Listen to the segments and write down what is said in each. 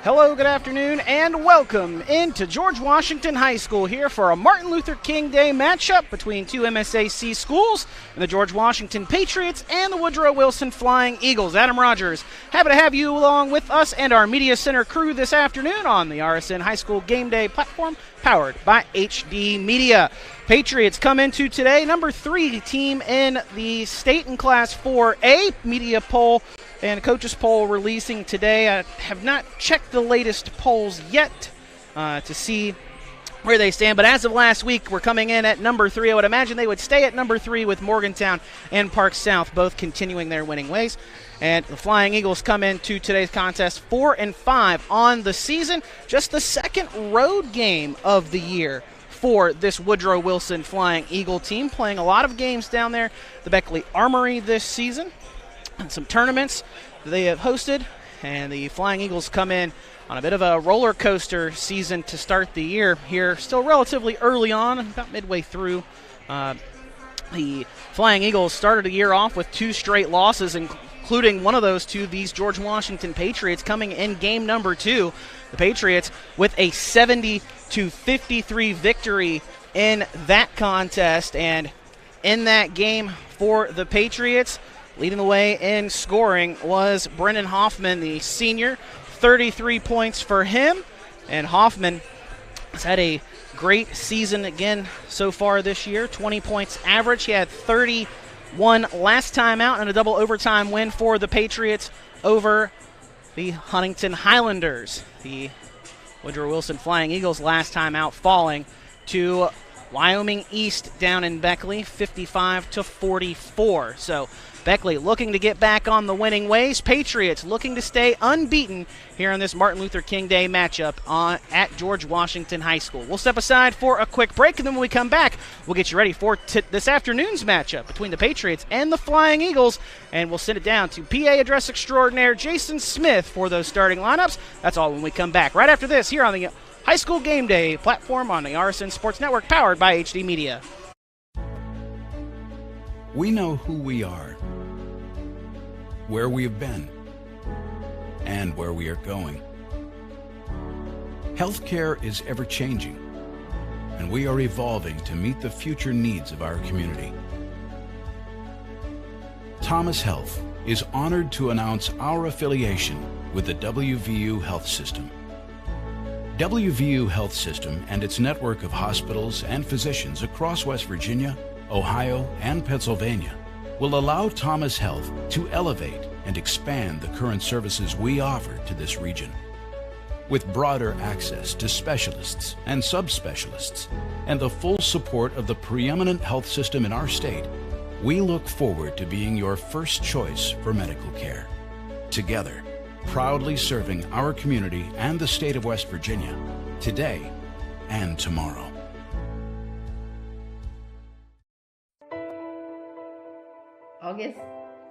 Hello, good afternoon, and welcome into George Washington High School here for a Martin Luther King Day matchup between two MSAC schools, and the George Washington Patriots and the Woodrow Wilson Flying Eagles. Adam Rogers, happy to have you along with us and our Media Center crew this afternoon on the RSN High School Game Day platform, powered by HD Media. Patriots come into today number 3 team in the state in Class 4A media poll and coaches poll releasing today. I have not checked the latest polls yet to see where they stand, but as of last week, we're coming in at number 3. I would imagine they would stay at number 3 with Morgantown and Park South both continuing their winning ways. And the Flying Eagles come into today's contest 4-5 on the season, just the second road game of the year for this Woodrow Wilson Flying Eagle team, playing a lot of games down there, the Beckley Armory this season, and some tournaments they have hosted. And the Flying Eagles come in on a bit of a roller coaster season to start the year here, still relatively early on, about midway through. The Flying Eagles started the year off with 2 straight losses, including one of those to these George Washington Patriots coming in game number 2. The Patriots with a 70-53 victory in that contest. And in that game for the Patriots, leading the way in scoring was Brennan Hoffman, the senior. 33 points for him. And Hoffman has had a great season again so far this year. 20 points average. He had 31 last time out and a double overtime win for the Patriots over the Huntington Highlanders. The Woodrow Wilson Flying Eagles last time out falling to Wyoming East down in Beckley, 55-44. So Beckley looking to get back on the winning ways. Patriots looking to stay unbeaten here on this Martin Luther King Day matchup at George Washington High School. We'll step aside for a quick break, and then when we come back, we'll get you ready for this afternoon's matchup between the Patriots and the Flying Eagles, and we'll send it down to PA Address Extraordinaire Jason Smith for those starting lineups. That's all when we come back right after this here on the High School Game Day platform on the RSN Sports Network, powered by HD Media. We know who we are, where we have been, and where we are going. Healthcare is ever-changing, and we are evolving to meet the future needs of our community. Thomas Health is honored to announce our affiliation with the WVU Health System. WVU Health System and its network of hospitals and physicians across West Virginia, Ohio, and Pennsylvania will allow Thomas Health to elevate and expand the current services we offer to this region. With broader access to specialists and subspecialists and the full support of the preeminent health system in our state, we look forward to being your first choice for medical care. Together, proudly serving our community and the state of West Virginia, today and tomorrow. August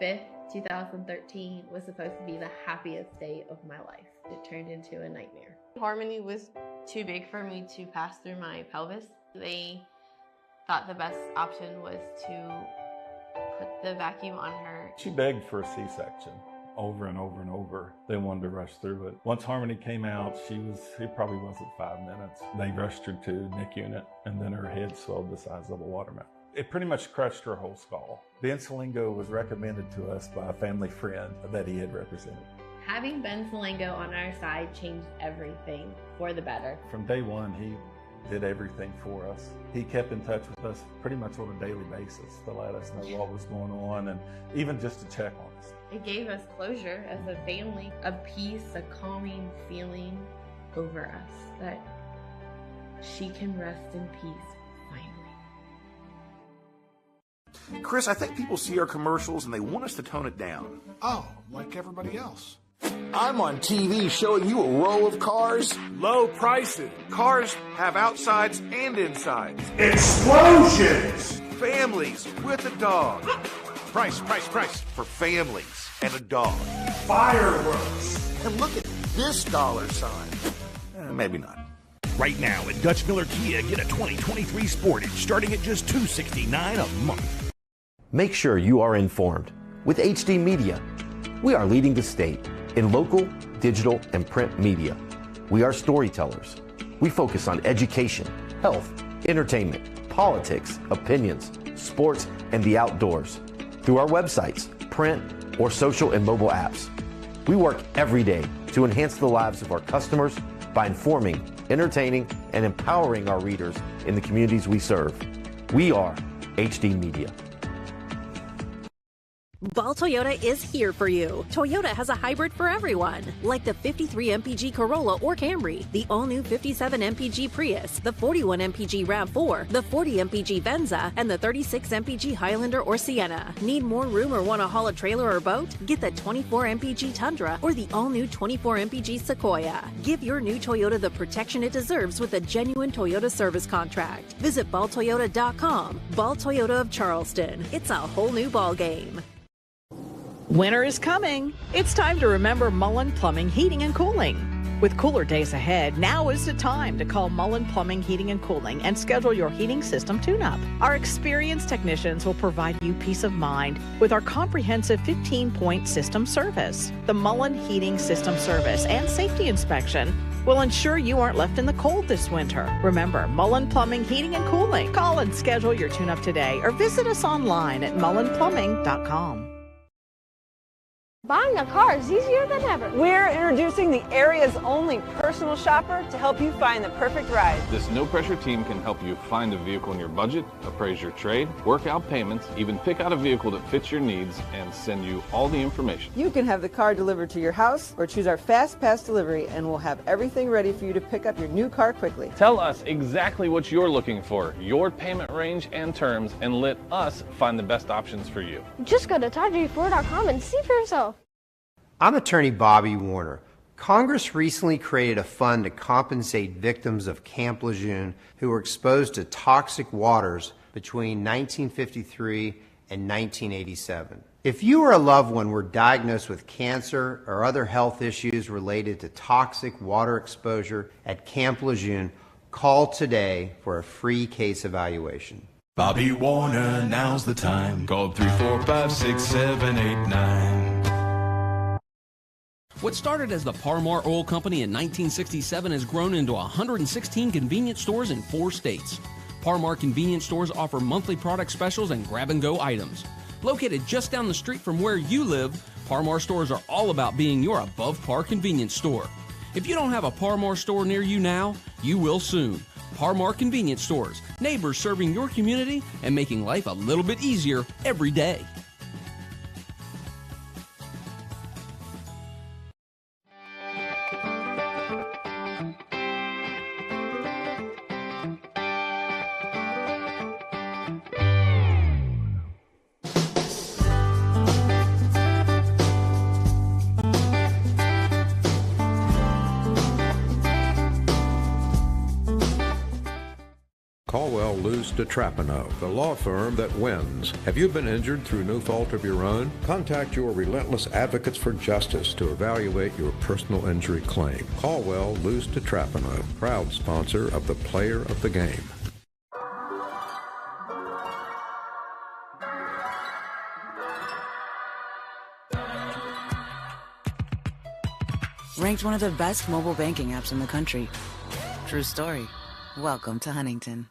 5th, 2013 was supposed to be the happiest day of my life. It turned into a nightmare. Harmony was too big for me to pass through my pelvis. They thought the best option was to put the vacuum on her. She begged for a C-section over and over and over. They wanted to rush through it. Once Harmony came out, it probably wasn't 5 minutes. They rushed her to NIC unit, and then her head swelled the size of a watermelon. It pretty much crushed her whole skull. Ben Salingo was recommended to us by a family friend that he had represented. Having Ben Salingo on our side changed everything for the better. From day one, he did everything for us. He kept in touch with us pretty much on a daily basis to let us know what was going on and even just to check on us. It gave us closure as a family, a peace, a calming feeling over us that she can rest in peace finally. Chris, I think people see our commercials and they want us to tone it down. Oh, like everybody else. I'm on TV showing you a row of cars. Low prices. Cars have outsides and insides. Explosions. Families with a dog. Price. For families and a dog. Fireworks. And look at this dollar sign. Maybe not. Right now at Dutch Miller Kia, get a 2023 Sportage starting at just $269 a month. Make sure you are informed with HD Media. We are leading the state in local, digital and print media. We are storytellers. We focus on education, health, entertainment, politics, opinions, sports, and the outdoors through our websites, print, or social and mobile apps. We work every day to enhance the lives of our customers by informing, entertaining, and empowering our readers in the communities we serve. We are HD Media. Ball Toyota is here for you. Toyota has a hybrid for everyone, like the 53 MPG Corolla or Camry, the all-new 57 MPG Prius, the 41 MPG RAV4, the 40 MPG Venza, and the 36 MPG Highlander or Sienna. Need more room or want to haul a trailer or boat? Get the 24 MPG Tundra or the all-new 24 MPG Sequoia. Give your new Toyota the protection it deserves with a genuine Toyota service contract. Visit balltoyota.com. Ball Toyota of Charleston. It's a whole new ball game. Winter is coming. It's time to remember Mullen Plumbing, Heating, and Cooling. With cooler days ahead, now is the time to call Mullen Plumbing, Heating, and Cooling and schedule your heating system tune-up. Our experienced technicians will provide you peace of mind with our comprehensive 15-point system service. The Mullen Heating System Service and Safety Inspection will ensure you aren't left in the cold this winter. Remember, Mullen Plumbing, Heating, and Cooling. Call and schedule your tune-up today or visit us online at mullenplumbing.com. Buying a car is easier than ever. We're introducing the area's only personal shopper to help you find the perfect ride. This no-pressure team can help you find a vehicle in your budget, appraise your trade, work out payments, even pick out a vehicle that fits your needs, and send you all the information. You can have the car delivered to your house or choose our Fast Pass delivery, and we'll have everything ready for you to pick up your new car quickly. Tell us exactly what you're looking for, your payment range and terms, and let us find the best options for you. Just go to ToddG4.com and see for yourself. I'm attorney Bobby Warner. Congress recently created a fund to compensate victims of Camp Lejeune who were exposed to toxic waters between 1953 and 1987. If you or a loved one were diagnosed with cancer or other health issues related to toxic water exposure at Camp Lejeune, call today for a free case evaluation. Bobby Warner, now's the time. Call 345-678-9. What started as the Parmar Oil Company in 1967 has grown into 116 convenience stores in 4 states. Parmar convenience stores offer monthly product specials and grab-and-go items. Located just down the street from where you live, Parmar stores are all about being your above-par convenience store. If you don't have a Parmar store near you now, you will soon. Parmar convenience stores, neighbors serving your community and making life a little bit easier every day. Caldwell Luce DeTrapano, the law firm that wins. Have you been injured through no fault of your own? Contact your relentless advocates for justice to evaluate your personal injury claim. Caldwell Luce DeTrapano, proud sponsor of the Player of the Game. Ranked one of the best mobile banking apps in the country. True story. Welcome to Huntington.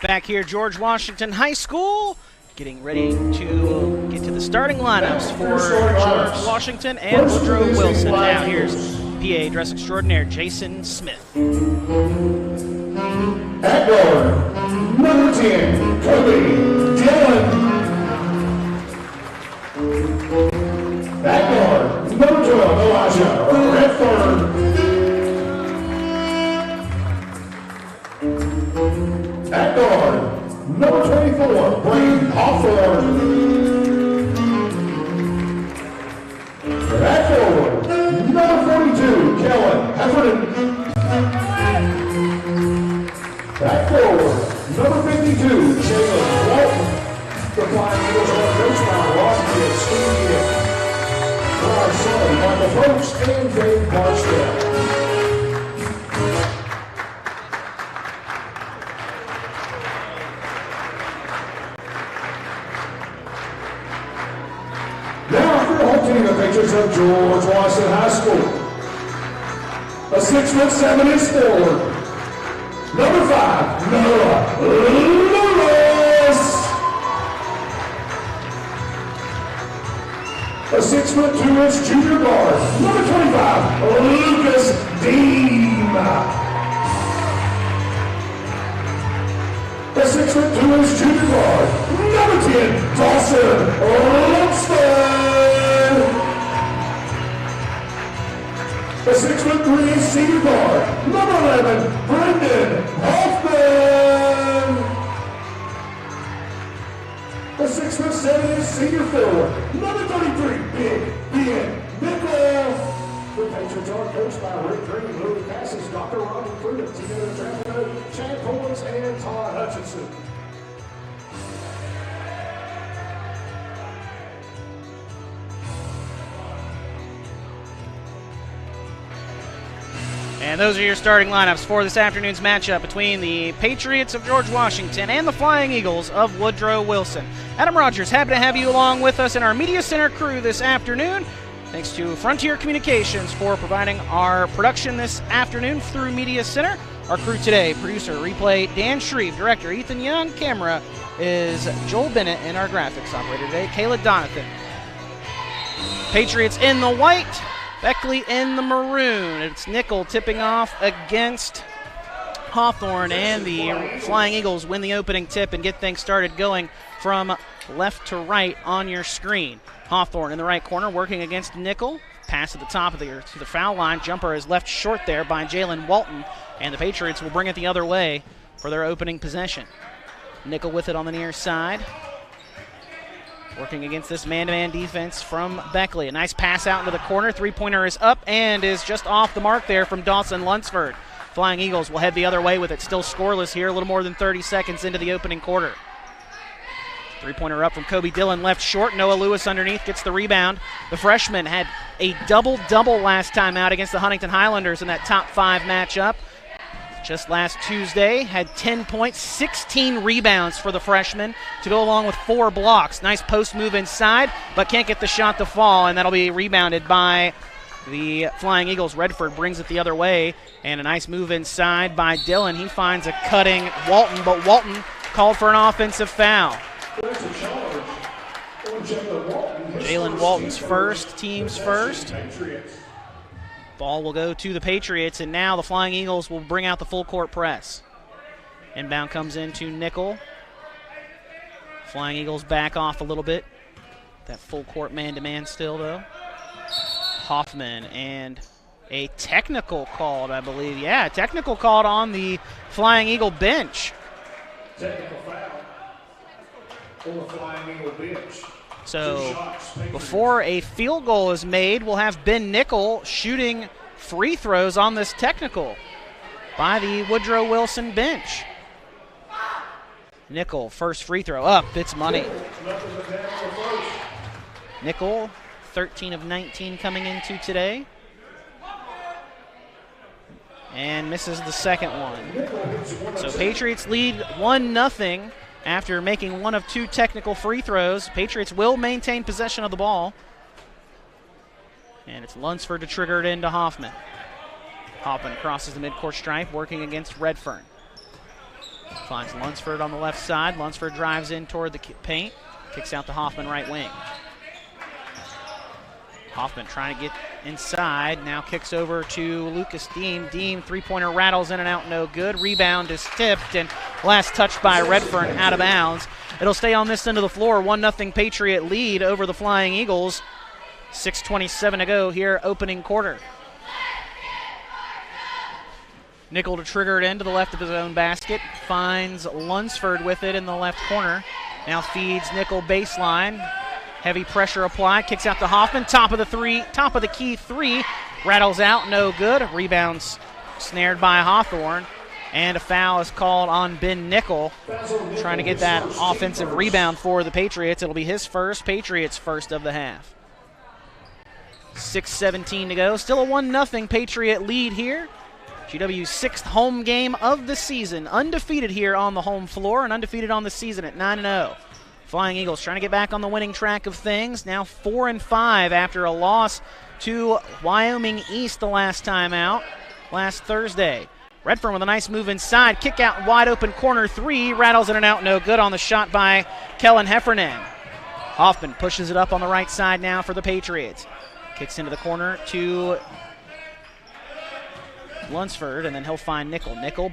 Back here, George Washington High School, getting ready to get to the starting lineups for George Washington and Woodrow Wilson. Now here's PA Dress Extraordinaire Jason Smith. At guard, number 10, Kobe Dillon. At guard, number 12, Elijah Redford. At guard, number 24, Braden Hawthorne. At forward, number 42, Kellen Heffernan. At forward, number 52, Jalen Michael Probst and Dave Barstow. Now for the home team, the Patriots of George Washington High School. A 6'7" forward. Number 5, Noah Lewis. A 6'2" junior guard. Number 25, Lucas Deem. A 6'2" junior guard. Number 10, Dawson Lunsford. A 6'3" senior guard, number 11, Brendan Hoffman. A 6'7" senior forward, number 33, Big Ben Nickel. The Patriots are coached by Rick Green, Louis Cassis, Dr. Roger Prudence, together Travis, Chad Pullins, and Todd Hutchinson. And those are your starting lineups for this afternoon's matchup between the Patriots of George Washington and the Flying Eagles of Woodrow Wilson. Adam Rogers, happy to have you along with us in our Media Center crew this afternoon. Thanks to Frontier Communications for providing our production this afternoon through Media Center. Our crew today, producer, replay, Dan Shreve, director, Ethan Young, camera is Joel Bennett, and our graphics operator today, Kayla Donathan. Patriots in the white, Beckley in the maroon. It's Nickel tipping off against Hawthorne, and the Flying Eagles win the opening tip and get things started going from left to right on your screen. Hawthorne in the right corner working against Nickel. Pass at the top of to the foul line. Jumper is left short there by Jalen Walton, and the Patriots will bring it the other way for their opening possession. Nickel with it on the near side. Working against this man-to-man defense from Beckley. A nice pass out into the corner. Three-pointer is up and is just off the mark there from Dawson Lunsford. Flying Eagles will head the other way with it. Still scoreless here, a little more than 30 seconds into the opening quarter. Three-pointer up from Kobe Dillon, left short. Noah Lewis underneath gets the rebound. The freshman had a double-double last time out against the Huntington Highlanders in that top 5 matchup. Just last Tuesday, had 10 points, 16 rebounds for the freshman to go along with 4 blocks. Nice post move inside, but can't get the shot to fall, and that'll be rebounded by the Flying Eagles. Redford brings it the other way, and a nice move inside by Dillon. He finds a cutting Walton, but Walton called for an offensive foul. Jalen Walton's first, team's first. Ball will go to the Patriots, and now the Flying Eagles will bring out the full court press. Inbound comes into Nickel. Flying Eagles back off a little bit. That full court man-to-man still, though. Hoffman, and a technical called, I believe. Yeah, technical called on the Flying Eagle bench. Technical foul on the Flying Eagle bench. So before a field goal is made, we'll have Ben Nickel shooting free throws on this technical by the Woodrow Wilson bench. Nickel, first free throw up. It's money. Nickel, 13 of 19 coming into today. And misses the second one. So Patriots lead 1-0. After making one of 2 technical free throws. Patriots will maintain possession of the ball. And it's Lunsford to trigger it into Hoffman. Hoffman crosses the midcourt stripe, working against Redfern. Finds Lunsford on the left side. Lunsford drives in toward the paint. Kicks out to Hoffman, right wing. Hoffman trying to get inside. Now kicks over to Lucas Deem. Deem, three-pointer rattles in and out, no good. Rebound is tipped, and last touch by Redfern out of bounds. It'll stay on this end of the floor. 1-0 Patriot lead over the Flying Eagles. 6:27 to go here, opening quarter. Nickel to trigger it into the left of his own basket. Finds Lunsford with it in the left corner. Now feeds Nickel baseline. Heavy pressure applied. Kicks out to Hoffman. Top of the key three. Rattles out, no good. Rebounds snared by Hawthorne. And a foul is called on Ben Nickel. Trying to get that offensive rebound for the Patriots. It'll be his first, Patriots' first of the half. 6:17 to go. Still a 1-0 Patriot lead here. GW's 6th home game of the season. Undefeated here on the home floor and undefeated on the season at 9-0. Flying Eagles trying to get back on the winning track of things. Now 4-5 after a loss to Wyoming East the last time out, last Thursday. Redfern with a nice move inside. Kick out wide open corner 3. Rattles in and out. No good on the shot by Kellen Heffernan. Hoffman pushes it up on the right side now for the Patriots. Kicks into the corner to Lunsford, and then he'll find Nickel. Nickel,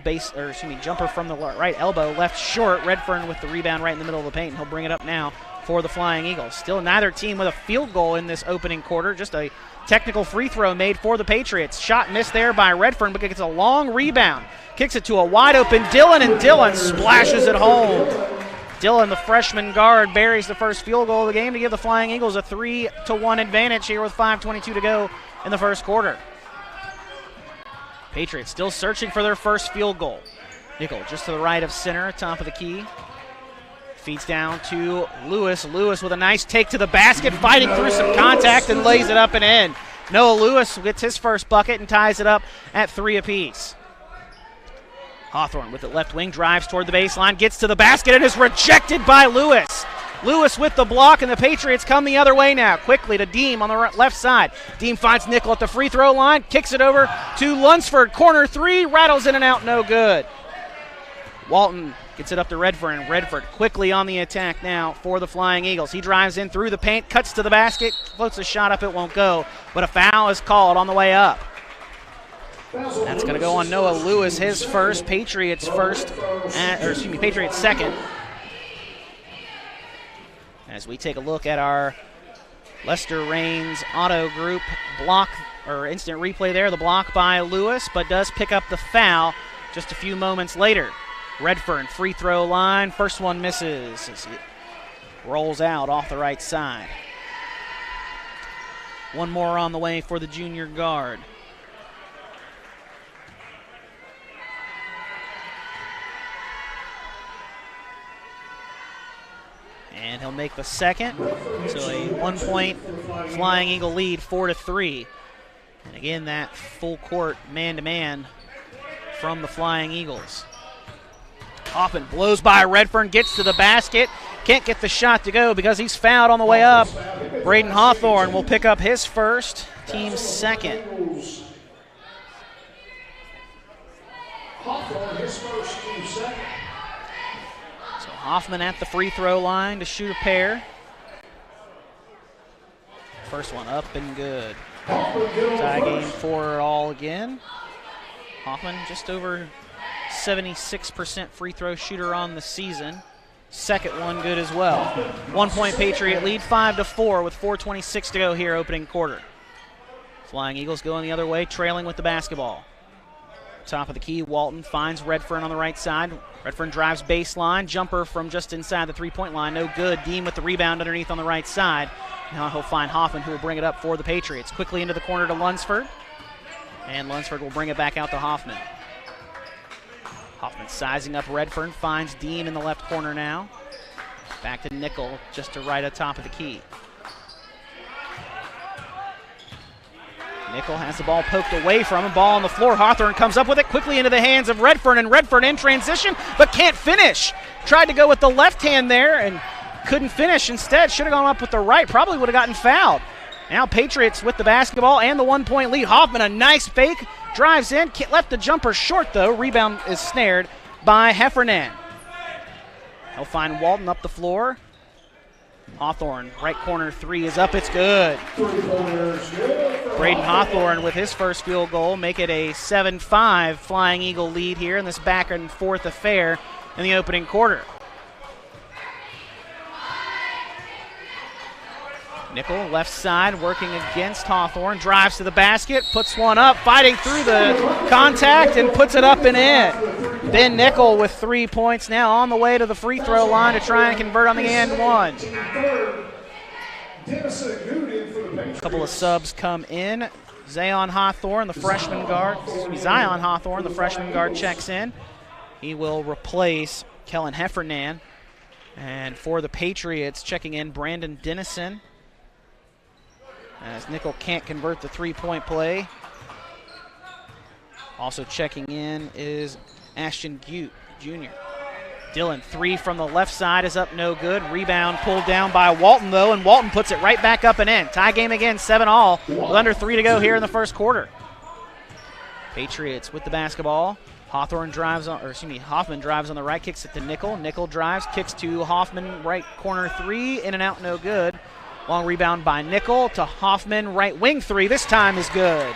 jumper from the right elbow, left short. Redfern with the rebound right in the middle of the paint, and he'll bring it up now for the Flying Eagles. Still neither team with a field goal in this opening quarter, just a technical free throw made for the Patriots. Shot missed there by Redfern, but gets a long rebound. Kicks it to a wide open Dillon, and Dillon splashes it home. Dillon, the freshman guard, buries the first field goal of the game to give the Flying Eagles a 3-1 advantage here with 5:22 to go in the first quarter. Patriots still searching for their first field goal. Nickel just to the right of center, top of the key. Feeds down to Lewis. Lewis with a nice take to the basket, fighting through some contact and lays it up and in. Noah Lewis gets his first bucket and ties it up at 3 apiece. Hawthorne with the left wing, drives toward the baseline, gets to the basket and is rejected by Lewis. Lewis with the block, and the Patriots come the other way now. Quickly to Deem on the left side. Deem finds Nickel at the free throw line, kicks it over to Lunsford. Corner 3, rattles in and out, no good. Walton gets it up to Redford. Redford quickly on the attack now for the Flying Eagles. He drives in through the paint, cuts to the basket, floats a shot up, it won't go. But a foul is called on the way up. That's going to go on Noah Lewis, his first. Patriots second. As we take a look at our Lester Raines auto group block, or instant replay there, the block by Lewis, but does pick up the foul just a few moments later. Redfern, free throw line, first one misses as it rolls out off the right side. One more on the way for the junior guard. And he'll make the second. So a 1-point Flying Eagle lead, 4-3. And again, that full court man-to-man from the Flying Eagles. Hoffman blows by Redfern, gets to the basket. Can't get the shot to go because he's fouled on the way up. Braden Hawthorne will pick up his first, team's second. Hawthorne, his first, team's second. Hoffman at the free throw line to shoot a pair. First one up and good. Tie game 4-all again. Hoffman just over 76% free throw shooter on the season. Second one good as well. 1-point Patriot lead, 5-4 with 4:26 to go here opening quarter. Flying Eagles going the other way, trailing with the basketball. Top of the key, Walton finds Redfern on the right side. Redfern drives baseline, jumper from just inside the three-point line, no good. Dean with the rebound underneath on the right side. Now he'll find Hoffman, who will bring it up for the Patriots. Quickly into the corner to Lunsford, and Lunsford will bring it back out to Hoffman. Hoffman sizing up Redfern, finds Dean in the left corner now. Back to Nickel, just to right at top of the key. Nickel has the ball poked away from him. Ball on the floor. Hawthorne comes up with it quickly into the hands of Redfern, and Redfern in transition, but can't finish. Tried to go with the left hand there and couldn't finish. Instead, should have gone up with the right. Probably would have gotten fouled. Now Patriots with the basketball and the 1-point lead. Hoffman, a nice fake, drives in. Left the jumper short, though. Rebound is snared by Heffernan. He'll find Walton up the floor. Hawthorne, right corner 3 is up, it's good. Braden Hawthorne with his first field goal, make it a 7-5 Flying Eagle lead here in this back and forth affair in the opening quarter. Nickel, left side, working against Hawthorne, drives to the basket, puts one up, fighting through the contact and puts it up and in. Ben Nickel with 3 points now on the way to the free throw line to try and convert on the and one. A couple of subs come in. Zion Hawthorne, the freshman guard, checks in. He will replace Kellen Heffernan. And for the Patriots, checking in Brandon Dennison. as Nickel can't convert the three-point play. Also checking in is Ashton Gute Jr. Dillon, three from the left side is up, no good. Rebound pulled down by Walton, though, and Walton puts it right back up and in. Tie game again, 7-all, with under 3 to go here in the first quarter. Patriots with the basketball. Hoffman drives on the right, kicks it to Nickel. Nickel drives, kicks to Hoffman, right corner three, in and out, no good. Long rebound by Nickel to Hoffman, right wing three. This time is good.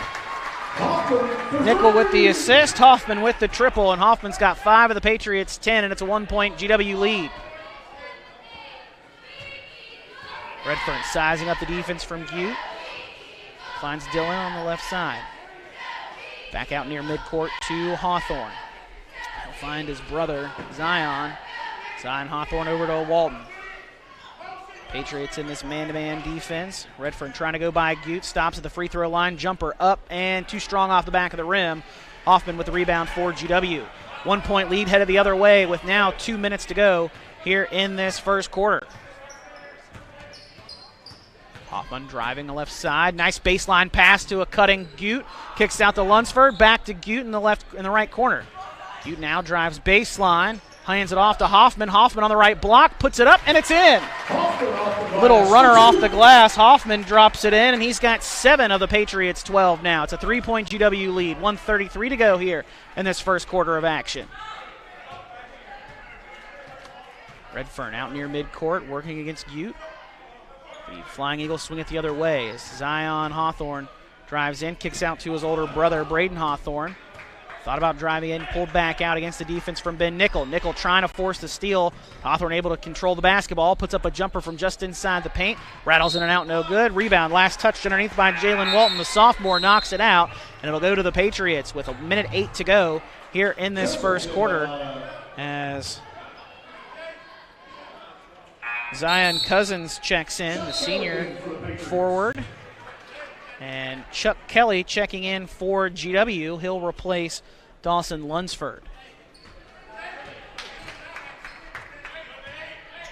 Nickel with the assist, Hoffman with the triple, and Hoffman's got 5 of the Patriots' 10, and it's a 1-point GW lead. Redfern sizing up the defense from Gute. Finds Dillon on the left side. Back out near midcourt to Hawthorne. He'll find his brother, Zion. Zion Hawthorne over to Walton. Patriots in this man-to-man defense. Redfern trying to go by Gute, stops at the free throw line, jumper up and too strong off the back of the rim. Hoffman with the rebound for GW. 1-point lead headed the other way with now 2 minutes to go here in this first quarter. Hoffman driving the left side. Nice baseline pass to a cutting Gute. Kicks out to Lunsford. Back to Gute in the right corner. Gute now drives baseline. Hands it off to Hoffman. Hoffman on the right block. Puts it up, and it's in. Little runner off the glass. Hoffman drops it in, and he's got 7 of the Patriots' 12 now. It's a 3-point GW lead. 1:33 to go here in this first quarter of action. Redfern out near midcourt, working against Gute. The Flying Eagles swing it the other way as Zion Hawthorne drives in, kicks out to his older brother, Braden Hawthorne. Thought about driving in, pulled back out against the defense from Ben Nickel. Nickel trying to force the steal. Hawthorne able to control the basketball, puts up a jumper from just inside the paint. Rattles in and out, no good. Rebound, last touched underneath by Jalen Walton. The sophomore knocks it out, and it'll go to the Patriots with 1:08 to go here in this first quarter as Zion Cousins checks in, the senior forward. And Chuck Kelly checking in for GW. He'll replace Dawson Lunsford.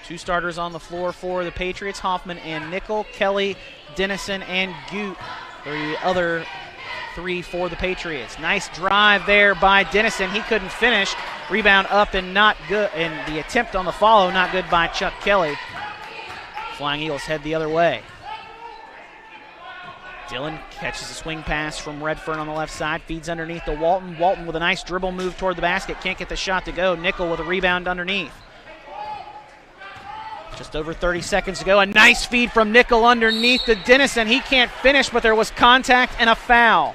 2 starters on the floor for the Patriots, Hoffman and Nickel, Kelly, Dennison, and Gute, the other 3 for the Patriots. Nice drive there by Dennison. He couldn't finish. Rebound up and not good, and the attempt on the follow not good by Chuck Kelly. Flying Eagles head the other way. Dillon catches a swing pass from Redfern on the left side, feeds underneath to Walton. Walton with a nice dribble move toward the basket, can't get the shot to go. Nickel with a rebound underneath. Just over 30 seconds to go. A nice feed from Nickel underneath to Dennison. He can't finish, but there was contact and a foul.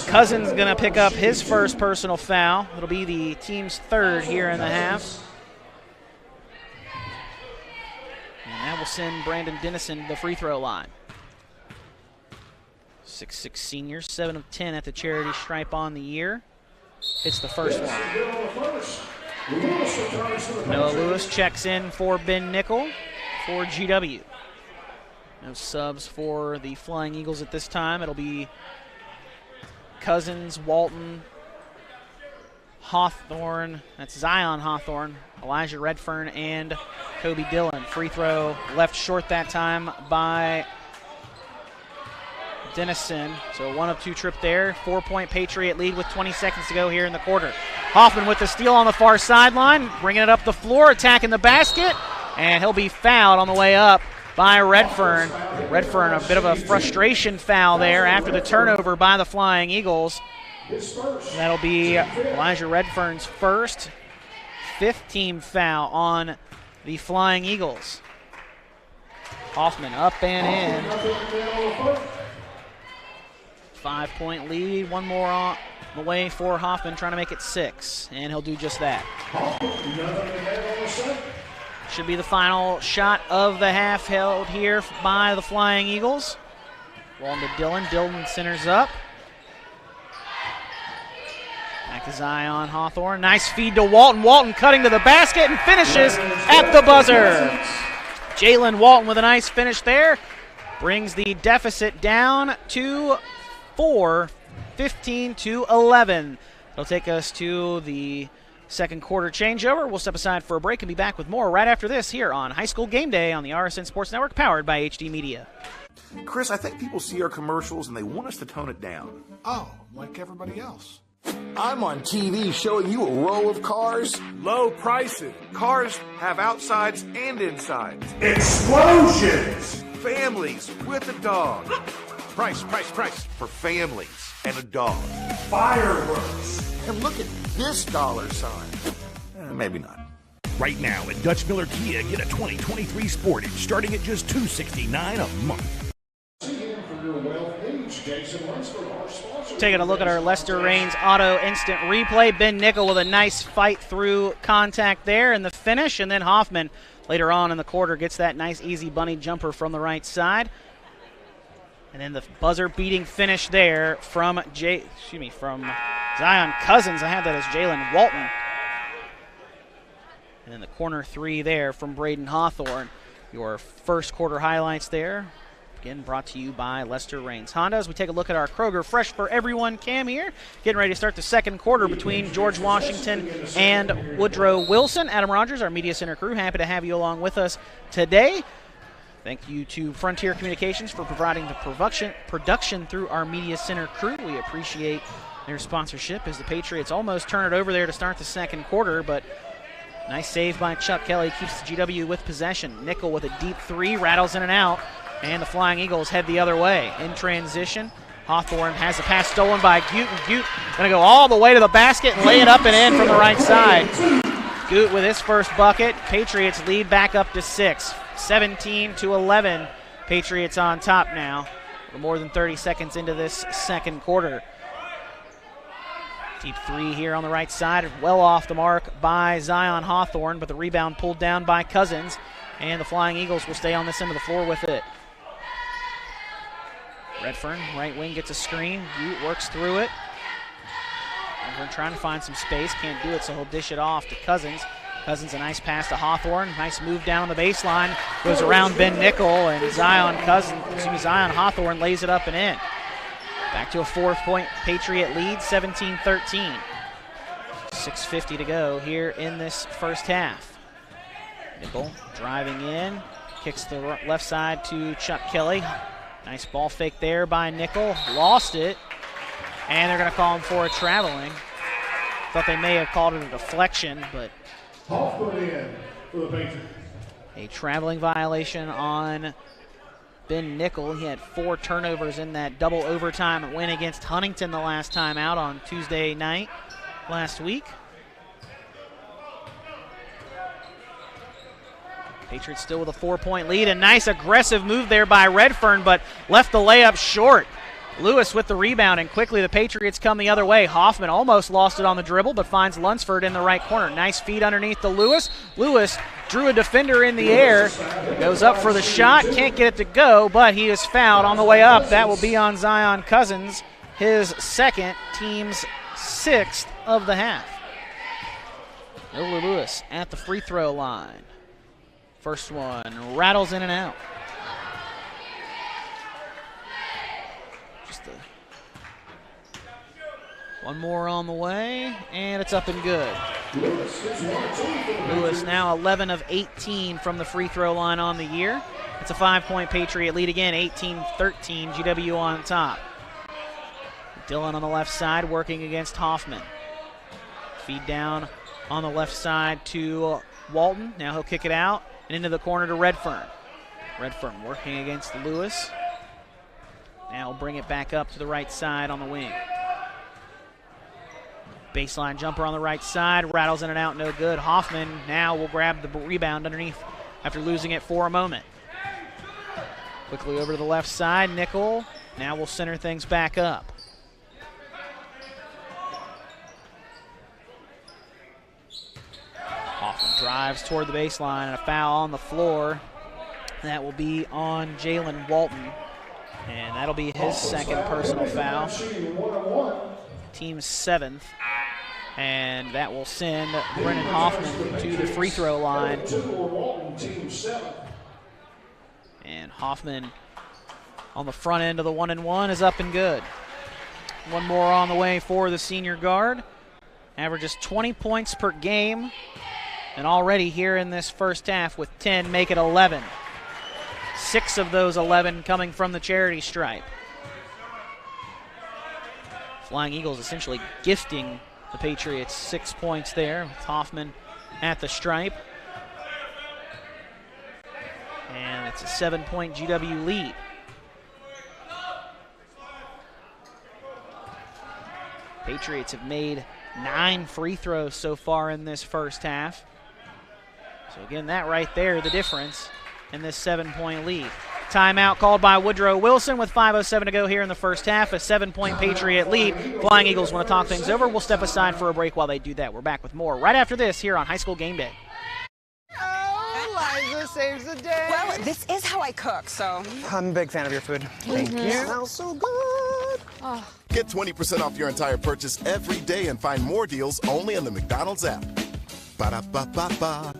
Cousins going to pick up his first personal foul. It'll be the team's 3rd here in the half. And that will send Brandon Dennison to the free throw line. 6'6" senior, 7 of 10 at the charity stripe on the year. It's the first one. Noah Lewis checks in for Ben Nickel for GW. No subs for the Flying Eagles at this time. It'll be Cousins, Walton, Hawthorne. That's Zion Hawthorne, Elijah Redfern, and Kobe Dillon. Free throw left short that time by Dennison. So 1 of 2 trip there. 4-point Patriot lead with 20 seconds to go here in the quarter. Hoffman with the steal on the far sideline, bringing it up the floor, attacking the basket, and he'll be fouled on the way up by Redfern. Redfern, a bit of a frustration foul there after the turnover by the Flying Eagles. That'll be Elijah Redfern's first, 5th team foul on the Flying Eagles. Hoffman up and in. 5-point lead, 1 more on the way for Hoffman, trying to make it 6, and he'll do just that. Should be the final shot of the half held here by the Flying Eagles. Walton to Dillon. Dillon centers up. Back to Zion Hawthorne. Nice feed to Walton. Walton cutting to the basket and finishes at the buzzer. Jalen Walton with a nice finish there. Brings the deficit down to 4, 15-11. It'll take us to the second quarter changeover. We'll step aside for a break and be back with more right after this here on High School Game Day on the RSN Sports Network, powered by HD Media. Chris, I think people see our commercials and they want us to tone it down. Oh, like everybody else. I'm on TV showing you a row of cars. Low prices. Cars have outsides and insides. Explosions. Families with a dog. Price. For families and a dog. Fireworks. And look at this dollar sign. Maybe not. Right now at Dutch Miller Kia, get a 2023 Sportage starting at just $269 a month. Taking a look at our Lester Raines Auto Instant Replay. Ben Nickel with a nice fight through contact there in the finish, and then Hoffman later on in the quarter gets that nice easy bunny jumper from the right side. And then the buzzer-beating finish there from Zion Cousins. I had that as Jalen Walton. And then the corner three there from Braden Hawthorne. Your first quarter highlights there. Again, brought to you by Lester Raines Honda. As we take a look at our Kroger Fresh for Everyone cam here. Getting ready to start the second quarter between George Washington and Woodrow Wilson. Adam Rogers, our Media Center crew, happy to have you along with us today. Thank you to Frontier Communications for providing the production through our Media Center crew. We appreciate their sponsorship as the Patriots almost turn it over there to start the second quarter, but nice save by Chuck Kelly keeps the GW with possession. Nickel with a deep three, rattles in and out, and the Flying Eagles head the other way. In transition, Hawthorne has the pass stolen by Gute, and Gute going to go all the way to the basket and lay it up and in from the right side. Gute with his first bucket. Patriots lead back up to 6. 17-11. Patriots on top now. More than 30 seconds into this second quarter. Deep three here on the right side. Well off the mark by Zion Hawthorne, but the rebound pulled down by Cousins. And the Flying Eagles will stay on this end of the floor with it. Redfern, right wing, gets a screen. Gute works through it. Redfern trying to find some space. Can't do it, so he'll dish it off to Cousins. Cousins, a nice pass to Hawthorne. Nice move down on the baseline. Goes around Ben Nickel, and Zion Hawthorne lays it up and in. Back to a 4-point Patriot lead, 17-13. 6:50 to go here in this first half. Nickel driving in. Kicks the left side to Chuck Kelly. Nice ball fake there by Nickel. Lost it. And they're going to call him for a traveling. Thought they may have called it a deflection, but a traveling violation on Ben Nickel. He had 4 turnovers in that double overtime win against Huntington the last time out on Tuesday night last week. Patriots still with a 4-point lead. A nice aggressive move there by Redfern, but left the layup short. Lewis with the rebound, and quickly the Patriots come the other way. Hoffman almost lost it on the dribble, but finds Lunsford in the right corner. Nice feed underneath to Lewis. Lewis drew a defender in the air. Goes up for the shot. Can't get it to go, but he is fouled on the way up. That will be on Zion Cousins, his second, team's 6th of the half. Nola Lewis at the free throw line. First one rattles in and out. One more on the way, and it's up and good. Lewis now 11 of 18 from the free throw line on the year. It's a 5-point Patriot lead again, 18-13, GW on top. Dillon on the left side working against Hoffman. Feed down on the left side to Walton. Now he'll kick it out and into the corner to Redfern. Redfern working against Lewis. Now he'll bring it back up to the right side on the wing. Baseline jumper on the right side, rattles in and out, no good. Hoffman now will grab the rebound underneath after losing it for a moment. Quickly over to the left side, Nickel now will center things back up. Hoffman drives toward the baseline, and a foul on the floor. That will be on Jalen Walton, and that'll be his second personal foul. Team's 7th. And that will send Brennan Hoffman to the free throw line. And Hoffman on the front end of the 1-and-1 is up and good. One more on the way for the senior guard. averages 20 points per game, and already here in this first half with 10 make it 11. 6 of those 11 coming from the charity stripe. Flying Eagles essentially gifting the Patriots 6 points there with Hoffman at the stripe. And it's a 7-point GW lead. Patriots have made 9 free throws so far in this first half. So again, that right there, the difference in this 7-point lead. Timeout called by Woodrow Wilson with 5:07 to go here in the first half. A 7-point Patriot lead. Flying Eagles want to talk things over. We'll step aside for a break while they do that. We're back with more right after this here on High School Game Day. Liza saves the day. Well, this is how I cook, so. I'm a big fan of your food. Thank you. Smells so good. Oh. Get 20% off your entire purchase every day and find more deals only on the McDonald's app. Ba-da-ba-ba-ba.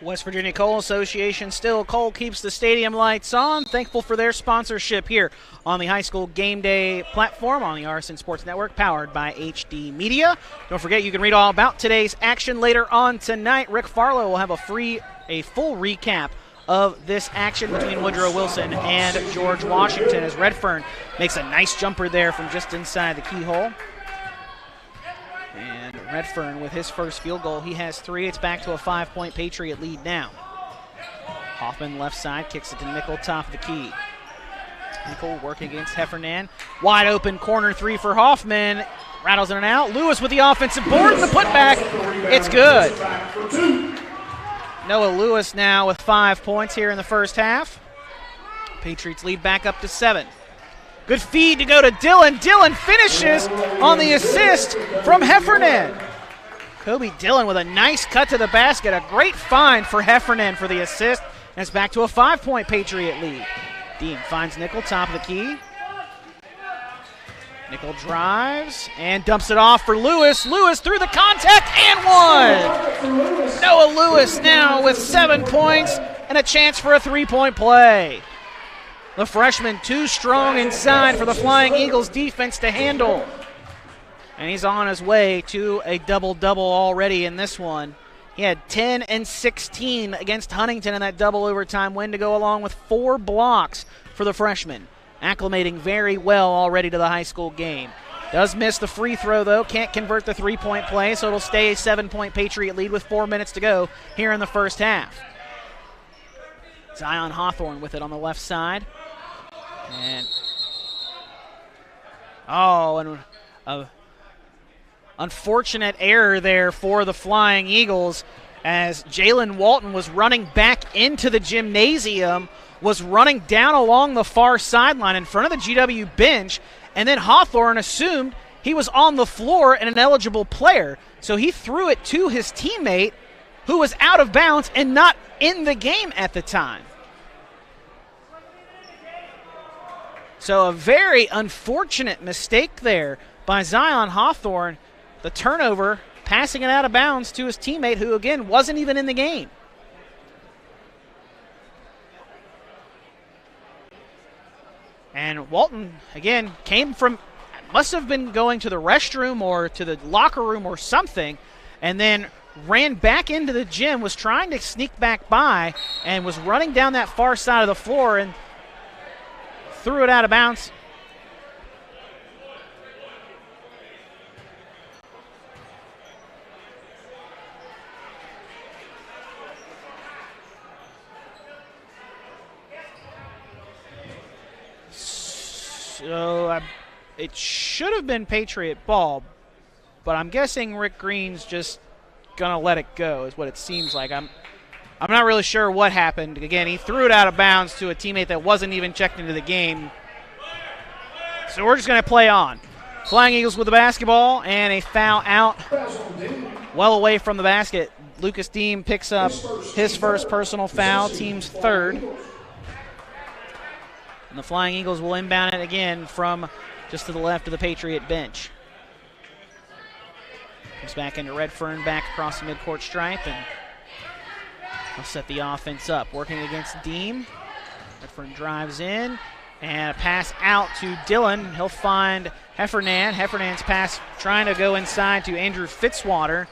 West Virginia Coal Association still. Coal keeps the stadium lights on. Thankful for their sponsorship here on the High School Game Day platform on the RSN Sports Network, powered by HD Media. Don't forget, you can read all about today's action later on tonight. Rick Farlow will have a full recap of this action between Woodrow Wilson and George Washington as Redfern makes a nice jumper there from just inside the keyhole. And Redfern with his first field goal, he has 3. It's back to a 5-point Patriot lead now. Hoffman left side, kicks it to Nickel, top of the key. Nickel working against Heffernan. Wide open corner 3 for Hoffman. Rattles in and out. Lewis with the offensive board and the putback. It's good. Noah Lewis now with 5 points here in the first half. Patriots lead back up to 7. Good feed to go to Dillon. Dillon finishes on the assist from Heffernan. Kobe Dillon with a nice cut to the basket. A great find for Heffernan for the assist. And it's back to a 5-point Patriot lead. Dean finds Nickel, top of the key. Nickel drives and dumps it off for Lewis. Lewis through the contact and 1. Noah Lewis now with 7 points and a chance for a 3-point play. The freshman too strong inside for the Flying Eagles defense to handle. And he's on his way to a double-double already in this one. He had 10 and 16 against Huntington in that double overtime win to go along with 4 blocks for the freshman. Acclimating very well already to the high school game. Does miss the free throw, though. Can't convert the 3-point play, so it'll stay a 7-point Patriot lead with 4 minutes to go here in the first half. Zion Hawthorne with it on the left side. And an unfortunate error there for the Flying Eagles as Jalen Walton was running back into the gymnasium, was running down along the far sideline in front of the GW bench, and then Hawthorne assumed he was on the floor and an eligible player, so he threw it to his teammate who was out of bounds and not in the game at the time. So a very unfortunate mistake there by Zion Hawthorne. The turnover, passing it out of bounds to his teammate who, again, wasn't even in the game. And Walton, again, must have been going to the restroom or to the locker room or something, and then ran back into the gym, was trying to sneak back by, and was running down that far side of the floor and threw it out of bounds. So it should have been Patriot ball, but I'm guessing Rick Green's just going to let it go is what it seems like. I'm not really sure what happened. Again, he threw it out of bounds to a teammate that wasn't even checked into the game. So we're just going to play on. Flying Eagles with the basketball and a foul out well away from the basket. Lucas Deem picks up his first personal foul, team's third. And the Flying Eagles will inbound it again from just to the left of the Patriot bench. Comes back into Redfern, back across the midcourt stripe, and he'll set the offense up. Working against Deem. Redfern drives in, and a pass out to Dillon. He'll find Heffernan. Heffernan's pass trying to go inside to Andrew Fitzwater,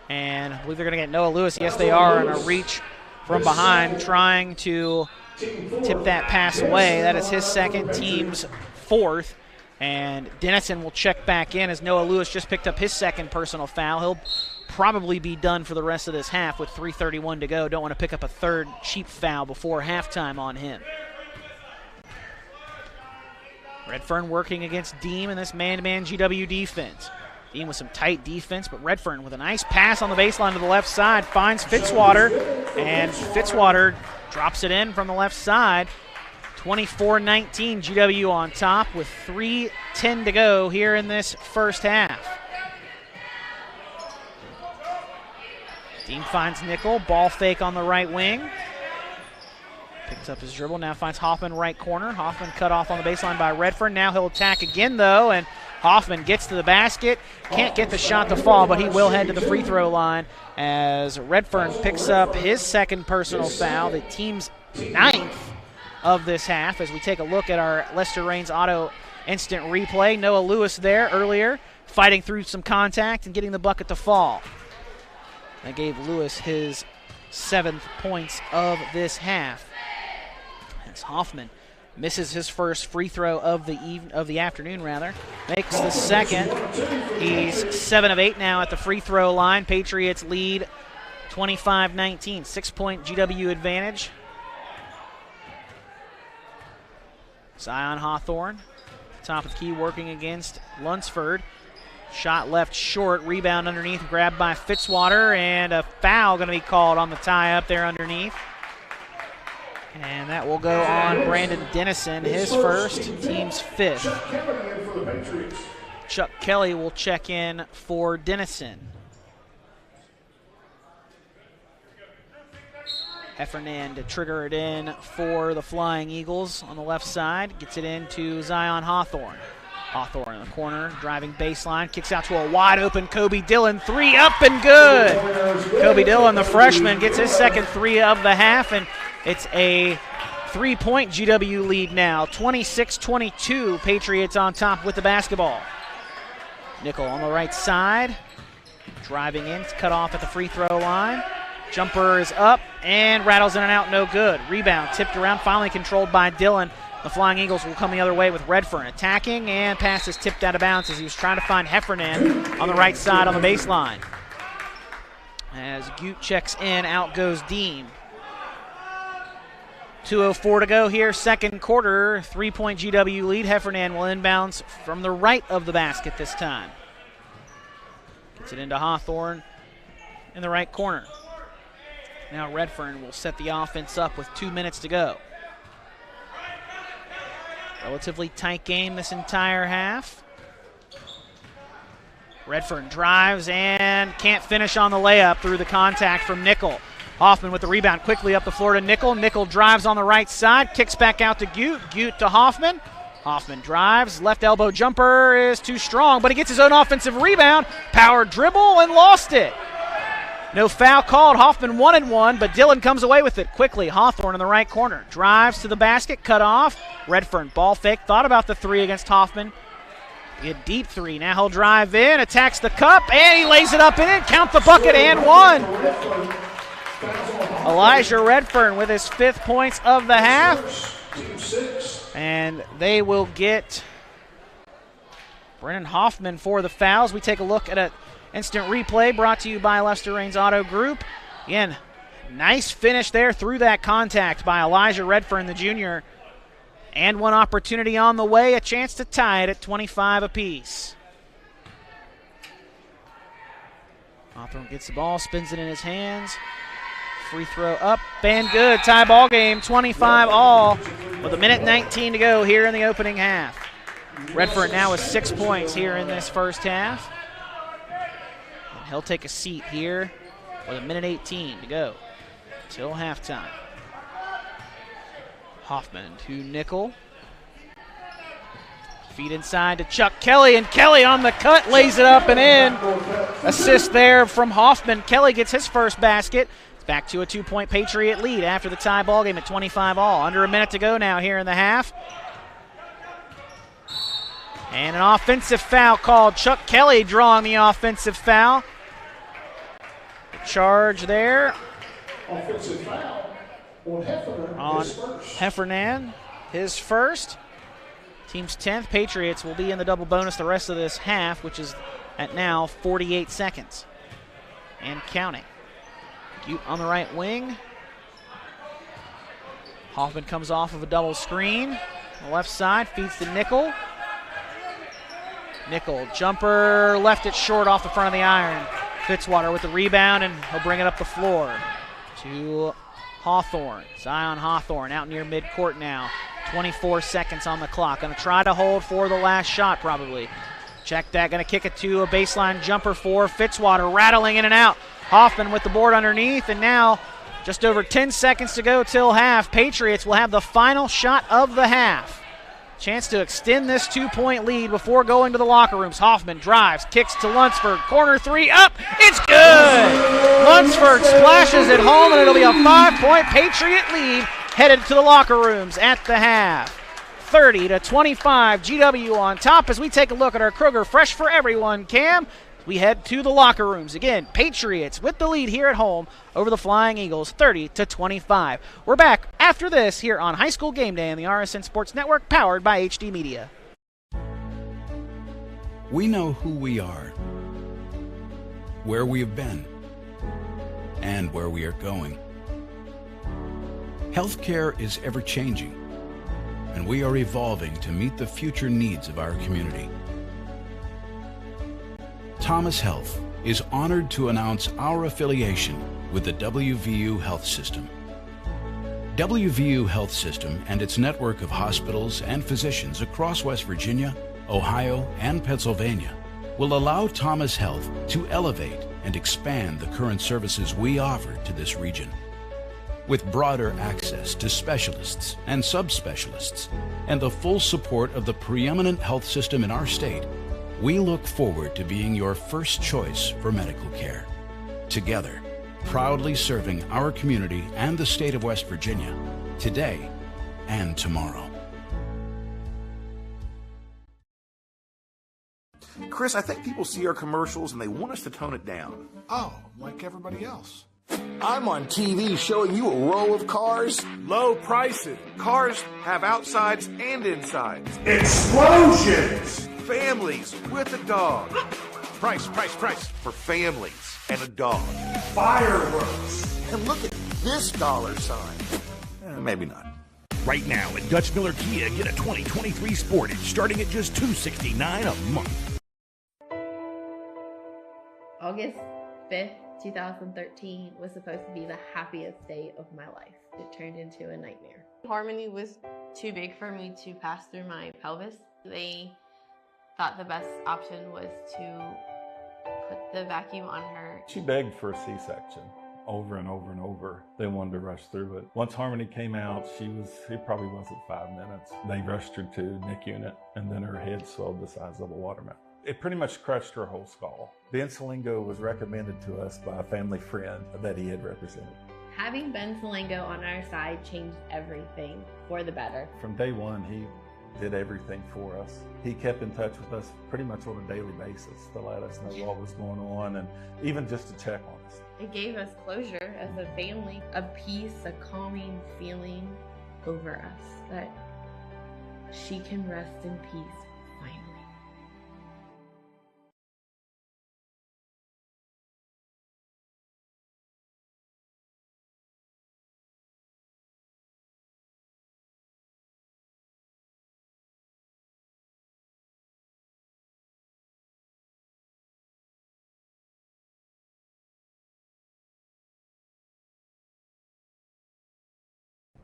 and I believe they're going to get Noah Lewis. Yes, they are, on a reach from behind, trying to tip that pass away. That is his second, team's fourth. And Dennison will check back in as Noah Lewis just picked up his second personal foul. He'll probably be done for the rest of this half with 3:31 to go. Don't want to pick up a third cheap foul before halftime on him. Redfern working against Deem in this man-to-man GW defense. Deem with some tight defense, but Redfern with a nice pass on the baseline to the left side finds Fitzwater, and Fitzwater drops it in from the left side. 24-19, GW on top with 3:10 to go here in this first half. Deem finds Nickel, ball fake on the right wing. Picks up his dribble, now finds Hoffman right corner. Hoffman cut off on the baseline by Redfern. Now he'll attack again though, and Hoffman gets to the basket. Can't get the shot to fall, but he will head to the free throw line as Redfern picks up his second personal foul, the team's 9th of this half, as we take a look at our Lester Raines Auto instant replay. Noah Lewis there earlier, fighting through some contact and getting the bucket to fall. That gave Lewis his 7th points of this half. As Hoffman misses his first free throw of the afternoon, makes the second. He's 7 of 8 now at the free throw line. Patriots lead 25-19, 6-point GW advantage. Zion Hawthorne, top of the key, working against Lunsford. Shot left short, rebound underneath, grabbed by Fitzwater, and a foul going to be called on the tie-up there underneath. And that will go on Brandon Dennison, his first, team's 5th. Chuck Kelly will check in for Dennison. Heffernan to trigger it in for the Flying Eagles on the left side. Gets it into Zion Hawthorne. Hawthorne in the corner, driving baseline, kicks out to a wide-open Kobe Dillon. 3 up and good. Kobe Dillon, the freshman, gets his second 3 of the half, and it's a 3-point GW lead now. 26-22, Patriots on top with the basketball. Nickel on the right side, driving in, cut off at the free throw line. Jumper is up and rattles in and out, no good. Rebound tipped around, finally controlled by Dillon. The Flying Eagles will come the other way with Redfern attacking, and pass is tipped out of bounds as he was trying to find Heffernan on the right side on the baseline. As Gute checks in, out goes Deem. 2:04 to go here, second quarter. 3-point GW lead. Heffernan will inbounds from the right of the basket this time. Gets it into Hawthorne in the right corner. Now Redfern will set the offense up with 2 minutes to go. Relatively tight game this entire half. Redfern drives and can't finish on the layup through the contact from Nickel. Hoffman with the rebound quickly up the floor to Nickel. Nickel drives on the right side, kicks back out to Gute. Gute to Hoffman. Hoffman drives, left elbow jumper is too strong, but he gets his own offensive rebound. Power dribble and lost it. No foul called. Hoffman wanted one, but Dillon comes away with it quickly. Hawthorne in the right corner. Drives to the basket, cut off. Redfern ball fake, thought about the 3 against Hoffman. A deep 3. Now he'll drive in, attacks the cup, and he lays it up in it. Count the bucket and 1. Elijah Redfern with his 5th points of the half. And they will get Brennan Hoffman for the fouls. We take a look at an instant replay brought to you by Lester Raines Auto Group. Again, nice finish there through that contact by Elijah Redfern, the junior. And one opportunity on the way, a chance to tie it at 25 apiece. Hawthorne gets the ball, spins it in his hands. Free throw up and good. Tie ball game, 25 all with 1:19 to go here in the opening half. Redfern now with 6 points here in this first half. And he'll take a seat here with 1:18 to go till halftime. Hoffman to Nickel. Feed inside to Chuck Kelly, and Kelly on the cut lays it up and in. Assist there from Hoffman. Kelly gets his first basket. It's back to a 2-point Patriot lead after the tie ball game at 25 all. Under a minute to go now here in the half. And an offensive foul called. Chuck Kelly drawing the offensive foul. Charge there Offensive foul on Heffernan, his first. Team's 10th. Patriots will be in the double bonus the rest of this half, which is at now 48 seconds and counting. Butte on the right wing. Hoffman comes off of a double screen. On the left side, feeds to Nickel. Nickel, jumper, left it short off the front of the iron. Fitzwater with the rebound, and he'll bring it up the floor to Hawthorne. Zion Hawthorne out near midcourt now. 24 seconds on the clock. Going to try to hold for the last shot probably. Check that, going to kick it to a baseline jumper for Fitzwater, rattling in and out. Hoffman with the board underneath, and now just over 10 seconds to go till half. Patriots will have the final shot of the half. Chance to extend this 2-point lead before going to the locker rooms. Hoffman drives, kicks to Lunsford. Corner three, up, it's good! Lunsford splashes it home, and it'll be a 5-point Patriot lead headed to the locker rooms at the half. 30-25, GW on top as we take a look at our Kroger Fresh for Everyone Cam. We head to the locker rooms. Again, Patriots with the lead here at home over the Flying Eagles, 30-25. We're back after this here on High School Game Day on the RSN Sports Network, powered by HD Media. We know who we are, where we have been, and where we are going. Healthcare is ever-changing, and we are evolving to meet the future needs of our community. Thomas Health is honored to announce our affiliation with the WVU Health System. WVU Health System and its network of hospitals and physicians across West Virginia, Ohio, and Pennsylvania will allow Thomas Health to elevate and expand the current services we offer to this region. With broader access to specialists and subspecialists and the full support of the preeminent health system in our state, we look forward to being your first choice for medical care. Together, proudly serving our community and the state of West Virginia, today and tomorrow. Chris, I think people see our commercials and they want us to tone it down. Oh, like everybody else. I'm on TV showing you a row of cars. Low prices. Cars have outsides and insides. Explosions. Families with a dog. Price. For families and a dog. Fireworks. And look at this dollar sign. Maybe not. Right now at Dutch Miller Kia, get a 2023 Sportage starting at just $269 a month. August 5th, 2013 was supposed to be the happiest day of my life. It turned into a nightmare. Harmony was too big for me to pass through my pelvis. They thought the best option was to put the vacuum on her. She begged for a C-section over and over and over. They wanted to rush through it. Once Harmony came out, it probably wasn't 5 minutes. They rushed her to NIC unit, and then her head swelled the size of a watermelon. It pretty much crushed her whole skull. Ben Salingo was recommended to us by a family friend that he had represented. Having Ben Salingo on our side changed everything for the better. From day one, he did everything for us. He kept in touch with us pretty much on a daily basis to let us know what was going on and even just to check on us. It gave us closure as a family, a peace, a calming feeling over us that she can rest in peace finally.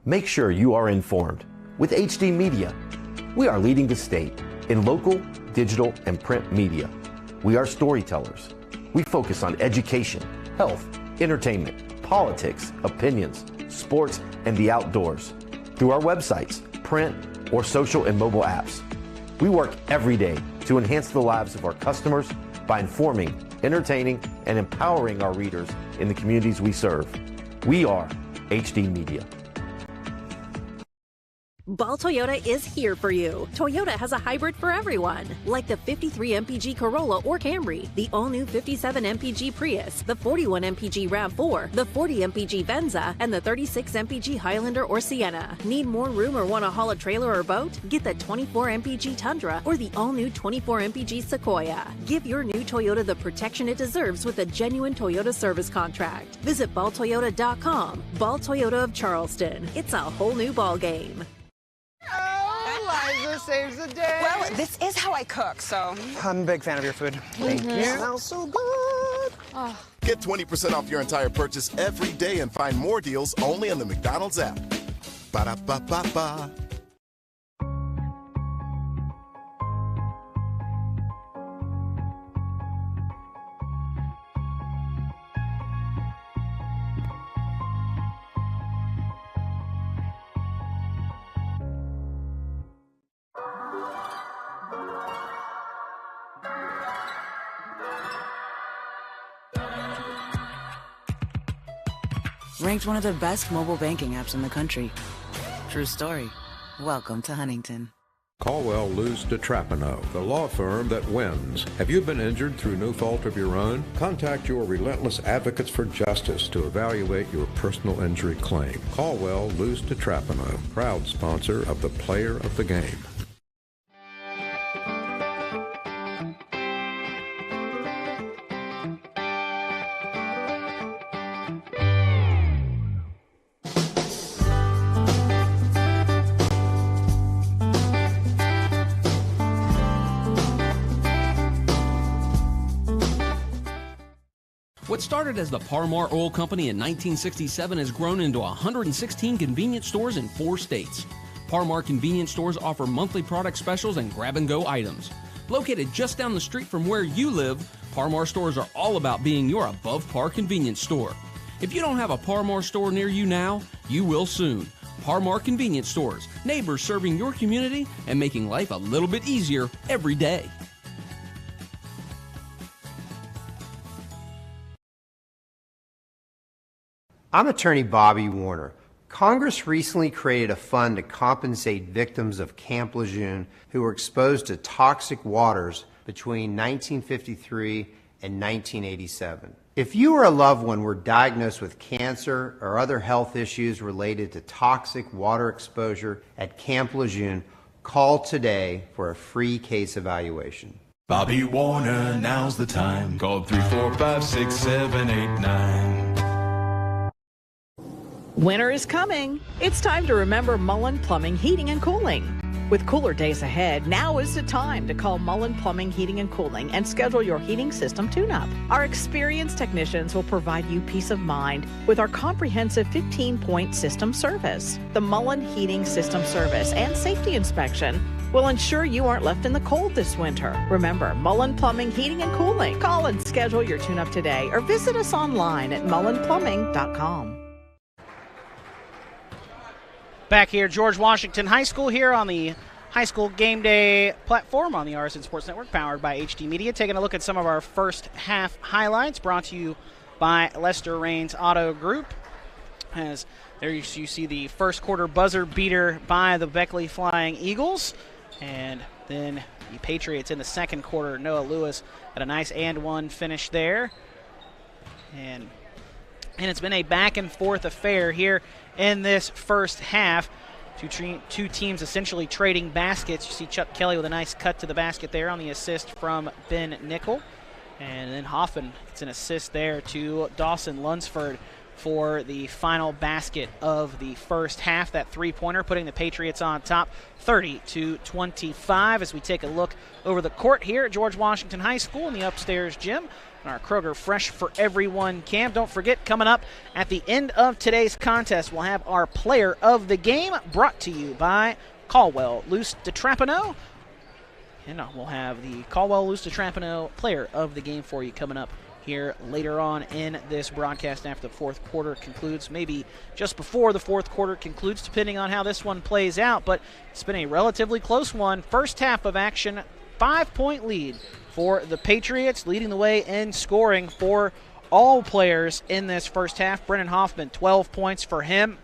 Make sure you are informed with HD Media. We are leading the state in local, digital, and print media. We are storytellers. We focus on education, health, entertainment, politics, opinions, sports, and the outdoors through our websites, print, or social and mobile apps. We work every day to enhance the lives of our customers by informing, entertaining, and empowering our readers in the communities we serve. We are HD Media. Ball Toyota is here for you. Toyota has a hybrid for everyone, like the 53 MPG Corolla or Camry, the all-new 57 MPG Prius, the 41 MPG RAV4, the 40 MPG Venza, and the 36 MPG Highlander or Sienna. Need more room or want to haul a trailer or boat? Get the 24 MPG Tundra or the all-new 24 MPG Sequoia. Give your new Toyota the protection it deserves with a genuine Toyota service contract. Visit balltoyota.com. Ball Toyota of Charleston. It's a whole new ball game. Liza saves the day. Well, this is how I cook, so. I'm a big fan of your food. Thank you. Smells so good. Oh. Get 20% off your entire purchase every day and find more deals only on the McDonald's app. Ba-da-ba-ba-ba. Ranked one of the best mobile banking apps in the country. True story. Welcome to Huntington. Caldwell Luz DeTrapano, the law firm that wins. Have you been injured through no fault of your own? Contact your relentless advocates for justice to evaluate your personal injury claim. Caldwell Luz DeTrapano, proud sponsor of the Player of the Game. What started as the Parmar Oil Company in 1967 has grown into 116 convenience stores in 4 states. Parmar convenience stores offer monthly product specials and grab-and-go items. Located just down the street from where you live, Parmar stores are all about being your above-par convenience store. If you don't have a Parmar store near you now, you will soon. Parmar convenience stores, neighbors serving your community and making life a little bit easier every day. I'm attorney Bobby Warner. Congress recently created a fund to compensate victims of Camp Lejeune who were exposed to toxic waters between 1953 and 1987. If you or a loved one were diagnosed with cancer or other health issues related to toxic water exposure at Camp Lejeune, call today for a free case evaluation. Bobby Warner, now's the time. Call 345-6789. Winter is coming. It's time to remember Mullen Plumbing, Heating and Cooling. With cooler days ahead, now is the time to call Mullen Plumbing, Heating and Cooling and schedule your heating system tune-up. Our experienced technicians will provide you peace of mind with our comprehensive 15-point system service. The Mullen Heating System Service and Safety Inspection will ensure you aren't left in the cold this winter. Remember, Mullen Plumbing, Heating and Cooling. Call and schedule your tune-up today or visit us online at mullenplumbing.com. Back here, George Washington High School here on the High School Game Day platform on the RSN Sports Network, powered by HD Media. Taking a look at some of our first half highlights, brought to you by Lester Raines Auto Group. As there you see the first quarter buzzer beater by the Beckley Flying Eagles. And then the Patriots in the second quarter. Noah Lewis had a nice and one finish there. And it's been a back-and-forth affair here in this first half. Two teams essentially trading baskets. You see Chuck Kelly with a nice cut to the basket there on the assist from Ben Nickel. And then Hoffman gets an assist there to Dawson Lunsford for the final basket of the first half. That three-pointer putting the Patriots on top 30-25 as we take a look over the court here at George Washington High School in the upstairs gym. Our Kroger Fresh for Everyone camp. Don't forget, coming up at the end of today's contest, we'll have our Player of the Game brought to you by Caldwell Luz DeTrapano. And we'll have the Caldwell Luz DeTrapano Player of the Game for you coming up here later on in this broadcast after the fourth quarter concludes, maybe just before the fourth quarter concludes, depending on how this one plays out. But it's been a relatively close one. First half of action, 5-point lead for the Patriots, leading the way in scoring for all players in this first half. Brennan Hoffman, 12 points for him,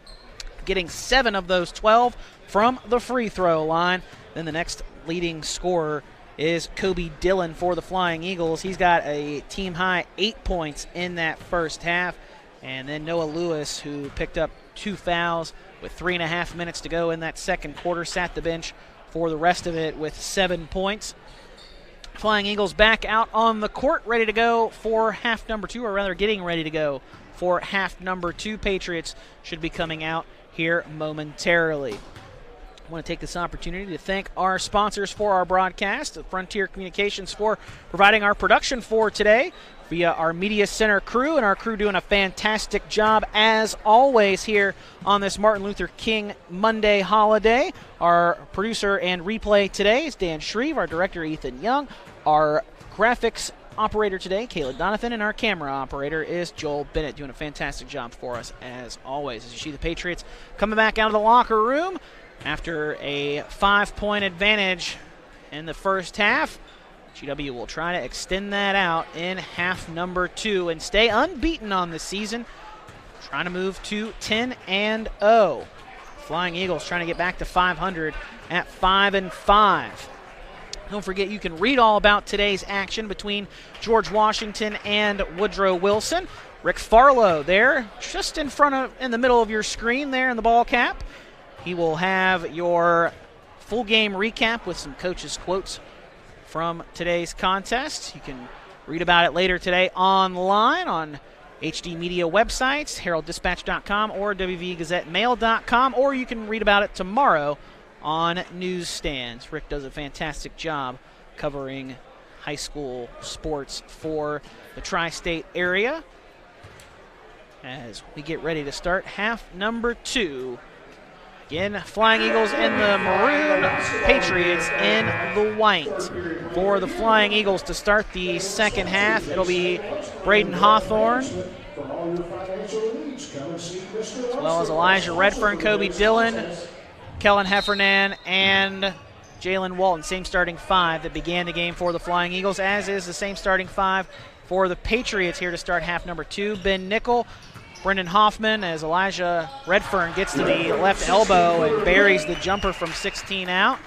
getting 7 of those 12 from the free throw line. Then the next leading scorer is Kobe Dillon for the Flying Eagles. He's got a team-high 8 points in that first half. And then Noah Lewis, who picked up 2 fouls with 3.5 minutes to go in that second quarter, sat the bench for the rest of it with 7 points. Flying Eagles back out on the court, ready to go for half number 2, or rather getting ready to go for half number 2. Patriots should be coming out here momentarily. I want to take this opportunity to thank our sponsors for our broadcast, Frontier Communications, for providing our production for today, via our Media Center crew, and our crew doing a fantastic job as always here on this Martin Luther King Monday holiday. Our producer and replay today is Dan Shreve, our director Ethan Young, our graphics operator today, Kayla Donovan, and our camera operator is Joel Bennett, doing a fantastic job for us as always. As you see the Patriots coming back out of the locker room after a 5-point advantage in the first half. GW will try to extend that out in half number 2 and stay unbeaten on the season, trying to move to 10-0. Flying Eagles trying to get back to 500 at 5-5. Don't forget, you can read all about today's action between George Washington and Woodrow Wilson. Rick Farlow there, just in the middle of your screen there in the ball cap. He will have your full game recap with some coaches' quotes from today's contest. You can read about it later today online on HD Media websites, heralddispatch.com or WVGazetteMail.com, or you can read about it tomorrow on newsstands. Rick does a fantastic job covering high school sports for the tri-state area as we get ready to start half number 2. Again, Flying Eagles in the maroon, Patriots in the white. For the Flying Eagles to start the second half, it'll be Braden Hawthorne, as well as Elijah Redfern, Kobe Dillon, Kellen Heffernan, and Jalen Walton. Same starting 5 that began the game for the Flying Eagles, as is the same starting 5 for the Patriots here to start half number 2. Ben Nickel, Brendan Hoffman, as Elijah Redfern gets to the left elbow and buries the jumper from 16 out.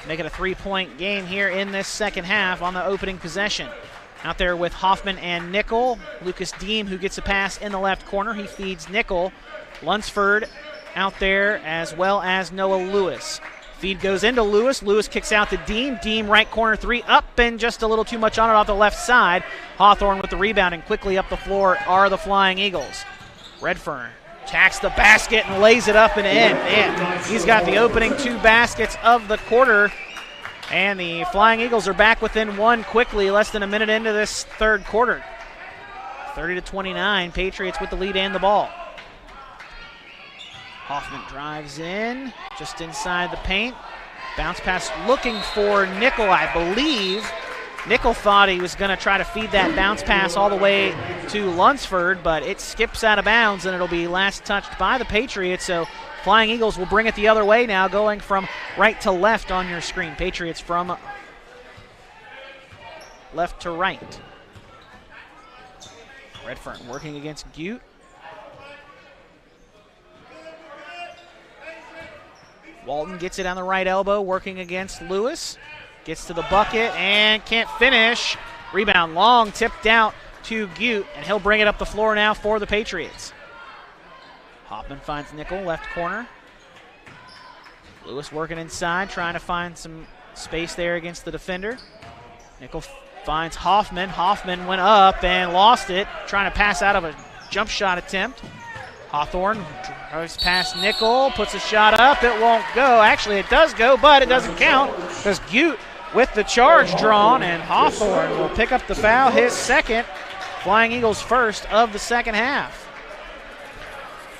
Make it a 3-point game here in this second half on the opening possession. Out there with Hoffman and Nickel, Lucas Deem, who gets a pass in the left corner. He feeds Nickel. Lunsford out there, as well as Noah Lewis. Feed goes into Lewis. Lewis kicks out to Deem. Deem right corner 3 up, and just a little too much on it off the left side. Hawthorne with the rebound, and quickly up the floor are the Flying Eagles. Redfern attacks the basket and lays it up and in. Man, he's got the opening 2 baskets of the quarter. And the Flying Eagles are back within 1 quickly, less than a minute into this third quarter. 30-29, Patriots with the lead and the ball. Hoffman drives in, just inside the paint. Bounce pass looking for Nickel, I believe. Nickel thought he was going to try to feed that bounce pass all the way to Lunsford, but it skips out of bounds, and it'll be last touched by the Patriots. So Flying Eagles will bring it the other way now, going from right to left on your screen. Patriots from left to right. Redfern working against Gute. Walton gets it on the right elbow, working against Lewis. Gets to the bucket and can't finish. Rebound long, tipped out to Gute, and he'll bring it up the floor now for the Patriots. Hoffman finds Nickel, left corner. Lewis working inside, trying to find some space there against the defender. Nickel finds Hoffman. Hoffman went up and lost it, trying to pass out of a jump shot attempt. Hawthorne drives past Nickel, puts a shot up. It won't go. Actually, it does go, but it doesn't count because Gute with the charge drawn, and Hawthorne will pick up the foul, his second. Flying Eagles first of the second half.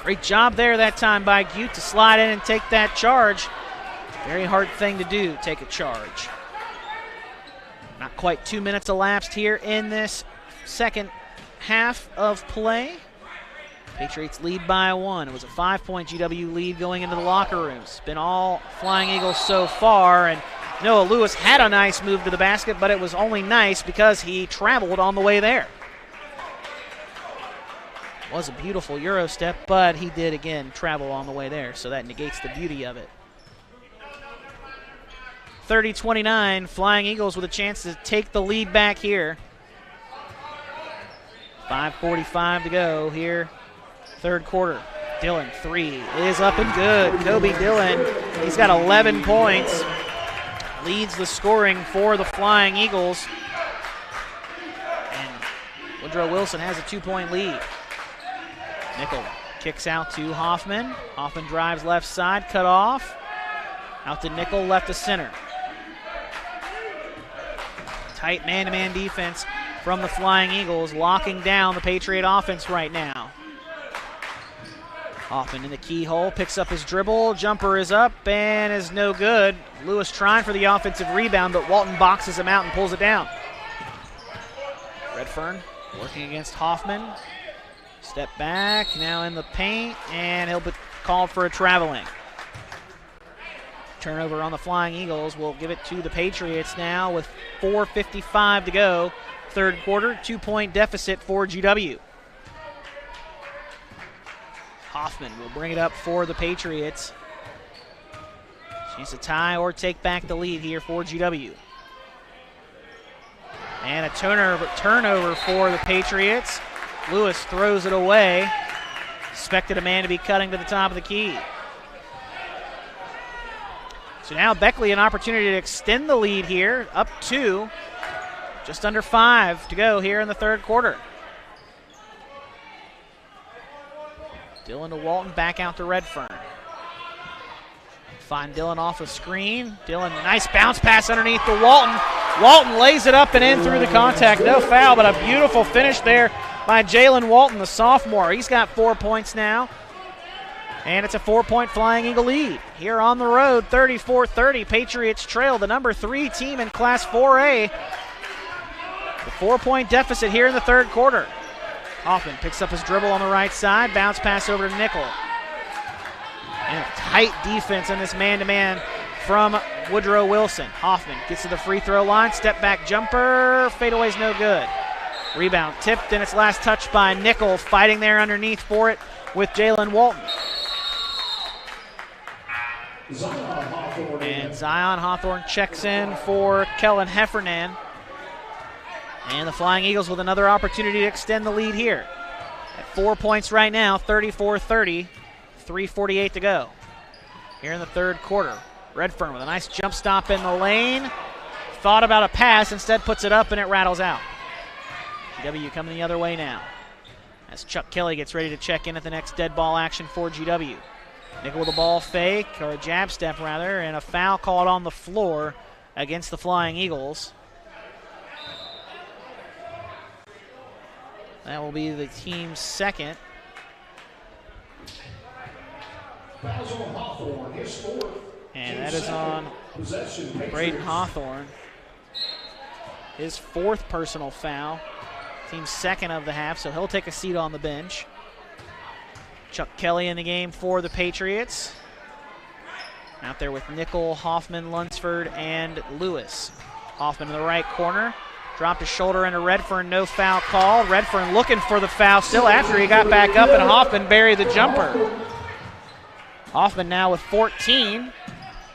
Great job there that time by Gute to slide in and take that charge. Very hard thing to do, take a charge. Not quite 2 minutes elapsed here in this second half of play. Patriots lead by 1. It was a 5-point GW lead going into the locker rooms. Been all Flying Eagles so far, and Noah Lewis had a nice move to the basket, but it was only nice because he traveled on the way there. Was a beautiful Euro step, but he did, again, travel on the way there, so that negates the beauty of it. 30-29, Flying Eagles with a chance to take the lead back here. 5:45 to go here, third quarter. Dillon, 3 is up and good. Kobe Dillon, he's got 11 points. Leads the scoring for the Flying Eagles. And Woodrow Wilson has a 2-point lead. Nickel kicks out to Hoffman. Hoffman drives left side, cut off. Out to Nickel, left to center. Tight man-to-man defense from the Flying Eagles, locking down the Patriot offense right now. Hoffman in the keyhole, picks up his dribble. Jumper is up and is no good. Lewis trying for the offensive rebound, but Walton boxes him out and pulls it down. Redfern working against Hoffman. Step back, now in the paint, and he'll be called for a traveling. Turnover on the Flying Eagles. We'll give it to the Patriots now with 4:55 to go. Third quarter, 2-point deficit for GW. Hoffman will bring it up for the Patriots. Chance to tie or take back the lead here for GW. And a turnover for the Patriots. Lewis throws it away. Expected a man to be cutting to the top of the key. So now Beckley an opportunity to extend the lead here, up 2. Just under 5 to go here in the third quarter. Dillon to Walton, back out to Redfern. Find Dillon off a screen. Dillon, nice bounce pass underneath to Walton. Walton lays it up and in through the contact. No foul, but a beautiful finish there by Jalen Walton, the sophomore. He's got 4 points now. And it's a 4-point Flying Eagle lead. Here on the road, 34-30. Patriots trail the number 3 team in Class 4A. The 4-point deficit here in the third quarter. Hoffman picks up his dribble on the right side. Bounce pass over to Nickel. And a tight defense in this man-to-man from Woodrow Wilson. Hoffman gets to the free throw line. Step back jumper. Fadeaway's no good. Rebound tipped, and it's last touched by Nickel. Fighting there underneath for it with Jalen Walton. And Zion Hawthorne checks in for Kellen Heffernan. And the Flying Eagles with another opportunity to extend the lead here. At 4 points right now, 34-30, 3:48 to go. Here in the third quarter, Redfern with a nice jump stop in the lane. Thought about a pass, instead puts it up and it rattles out. GW coming the other way now. As Chuck Kelly gets ready to check in at the next dead ball action for GW. Nickel with a ball fake, or a jab step rather, and a foul called on the floor against the Flying Eagles. That will be the team's second. And that is on Braden Hawthorne. His 4th personal foul. Team's second of the half, so he'll take a seat on the bench. Chuck Kelly in the game for the Patriots. Out there with Nickel, Hoffman, Lunsford, and Lewis. Hoffman in the right corner. Dropped his shoulder into Redfern, no foul call. Redfern looking for the foul still after he got back up, and Hoffman buried the jumper. Hoffman now with 14.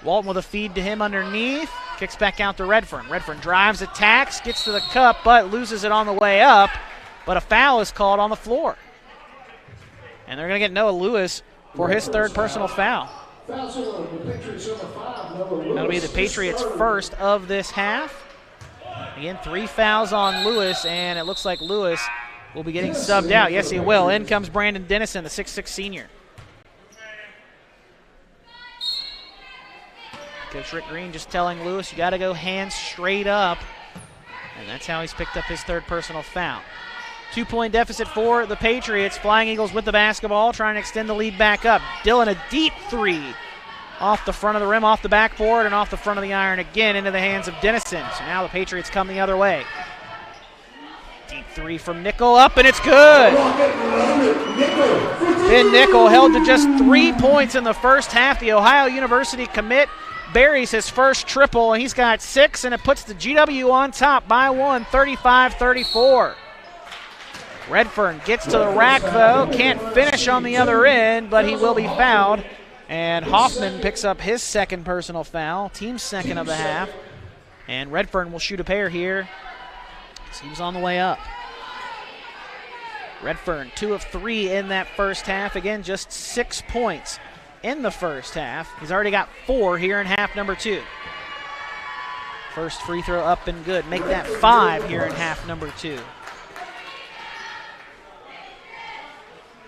Walton with a feed to him underneath. Kicks back out to Redfern. Redfern drives, attacks, gets to the cup, but loses it on the way up. But a foul is called on the floor. And they're going to get Noah Lewis for his 3rd personal foul. That'll be the Patriots' first of this half. Again, 3 fouls on Lewis, and it looks like Lewis will be getting subbed out. Yes, he will. In comes Brandon Dennison, the 6'6 senior. Coach Rick Green just telling Lewis, you got to go hands straight up. And that's how he's picked up his 3rd personal foul. 2-point deficit for the Patriots. Flying Eagles with the basketball, trying to extend the lead back up. Dillon, a deep 3 off the front of the rim, off the backboard, and off the front of the iron again into the hands of Dennison. So now the Patriots come the other way. Three from Nickel, up, and it's good. Ben Nickel held to just 3 points in the first half. The Ohio University commit buries his first triple, and he's got 6, and it puts the GW on top by 1, 35-34. Redfern gets to the rack, though. Can't finish on the other end, but he will be fouled. And Hoffman picks up his second personal foul, team's second of the half. And Redfern will shoot a pair here. Seems on the way up. Redfern, 2 of 3 in that first half. Again, just 6 points in the first half. He's already got 4 here in half number 2. First free throw up and good. Make that 5 here in half number 2.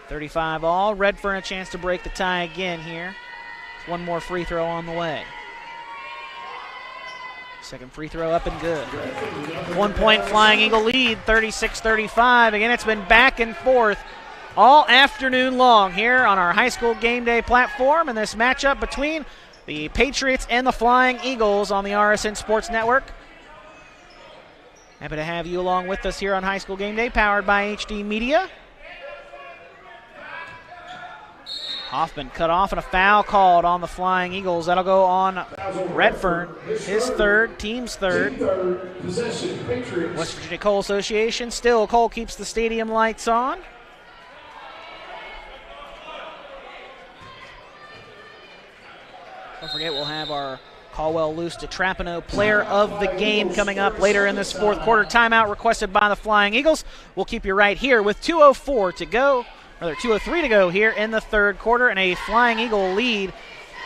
35 all. Redfern a chance to break the tie again here. One more free throw on the way. Second free throw up and good. 1 point Flying Eagle lead, 36-35. Again, it's been back and forth all afternoon long here on our high school game day platform in this matchup between the Patriots and the Flying Eagles on the RSN Sports Network. Happy to have you along with us here on High School Game Day, powered by HD Media. Hoffman cut off and a foul called on the Flying Eagles. That'll go on Redfern, his third, team's third. West Virginia Coal Association, still Cole keeps the stadium lights on. Don't forget, we'll have our Caldwell Luce DeTrapano player of the game coming up later in this fourth quarter. Timeout requested by the Flying Eagles. We'll keep you right here with 2:04 to go. Rather, 2:03 to go here in the third quarter, and a Flying Eagle lead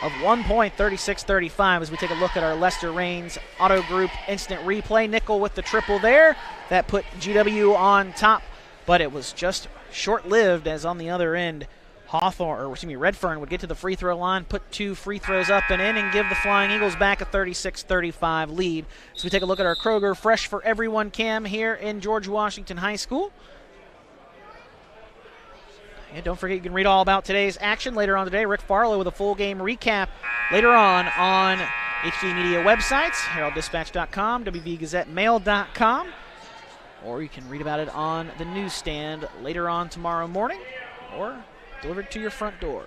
of 1 point, 36-35, as we take a look at our Lester Raines Auto Group instant replay. Nickel with the triple there. That put GW on top, but it was just short-lived, as on the other end, Redfern would get to the free throw line, put 2 free throws up and in, and give the Flying Eagles back a 36-35 lead. So we take a look at our Kroger Fresh for Everyone cam here in George Washington High School. And don't forget, you can read all about today's action later on today. Rick Farlow with a full game recap later on HD Media websites, HeraldDispatch.com, WVGazetteMail.com, or you can read about it on the newsstand later on tomorrow morning, or delivered to your front door.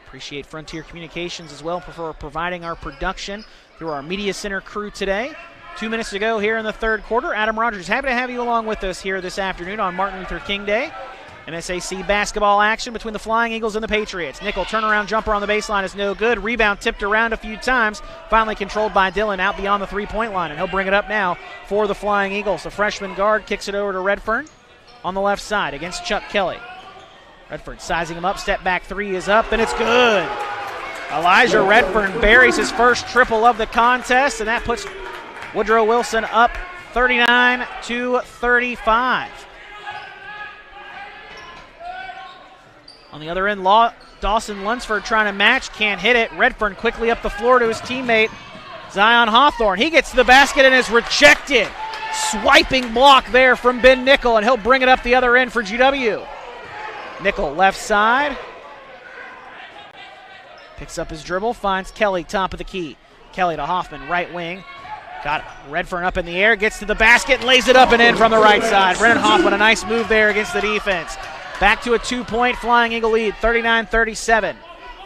Appreciate Frontier Communications as well for providing our production through our Media Center crew today. 2 minutes to go here in the third quarter. Adam Rogers, happy to have you along with us here this afternoon on Martin Luther King Day. MSAC basketball action between the Flying Eagles and the Patriots. Nickel turnaround jumper on the baseline is no good. Rebound tipped around a few times. Finally controlled by Dillon out beyond the three-point line, and he'll bring it up now for the Flying Eagles. The freshman guard kicks it over to Redfern on the left side against Chuck Kelly. Redfern sizing him up. Step back three is up, and it's good. Elijah Redfern buries his first triple of the contest, and that puts Woodrow Wilson up 39-35. On the other end, Dawson Lunsford trying to match, can't hit it. Redfern quickly up the floor to his teammate, Zion Hawthorne. He gets to the basket and is rejected. Swiping block there from Ben Nickel, and he'll bring it up the other end for GW. Nickel left side. Picks up his dribble, finds Kelly top of the key. Kelly to Hoffman, right wing. Got Redfern up in the air, gets to the basket, lays it up and in from the right side. Brennan Hoffman, a nice move there against the defense. Back to a 2-point Flying Eagle lead, 39-37.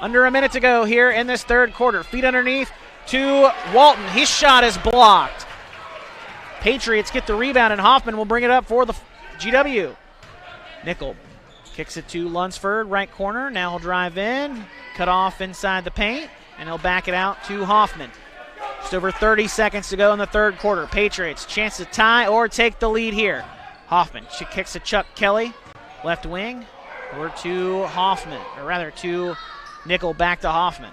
Under a minute to go here in this third quarter. Feet underneath to Walton. His shot is blocked. Patriots get the rebound, and Hoffman will bring it up for the GW. Nickel kicks it to Lunsford, right corner. Now he'll drive in, cut off inside the paint, and he'll back it out to Hoffman. Just over 30 seconds to go in the third quarter. Patriots chance to tie or take the lead here. Hoffman, she kicks to Chuck Kelly, left wing, or to Hoffman, or rather to Nickel, back to Hoffman.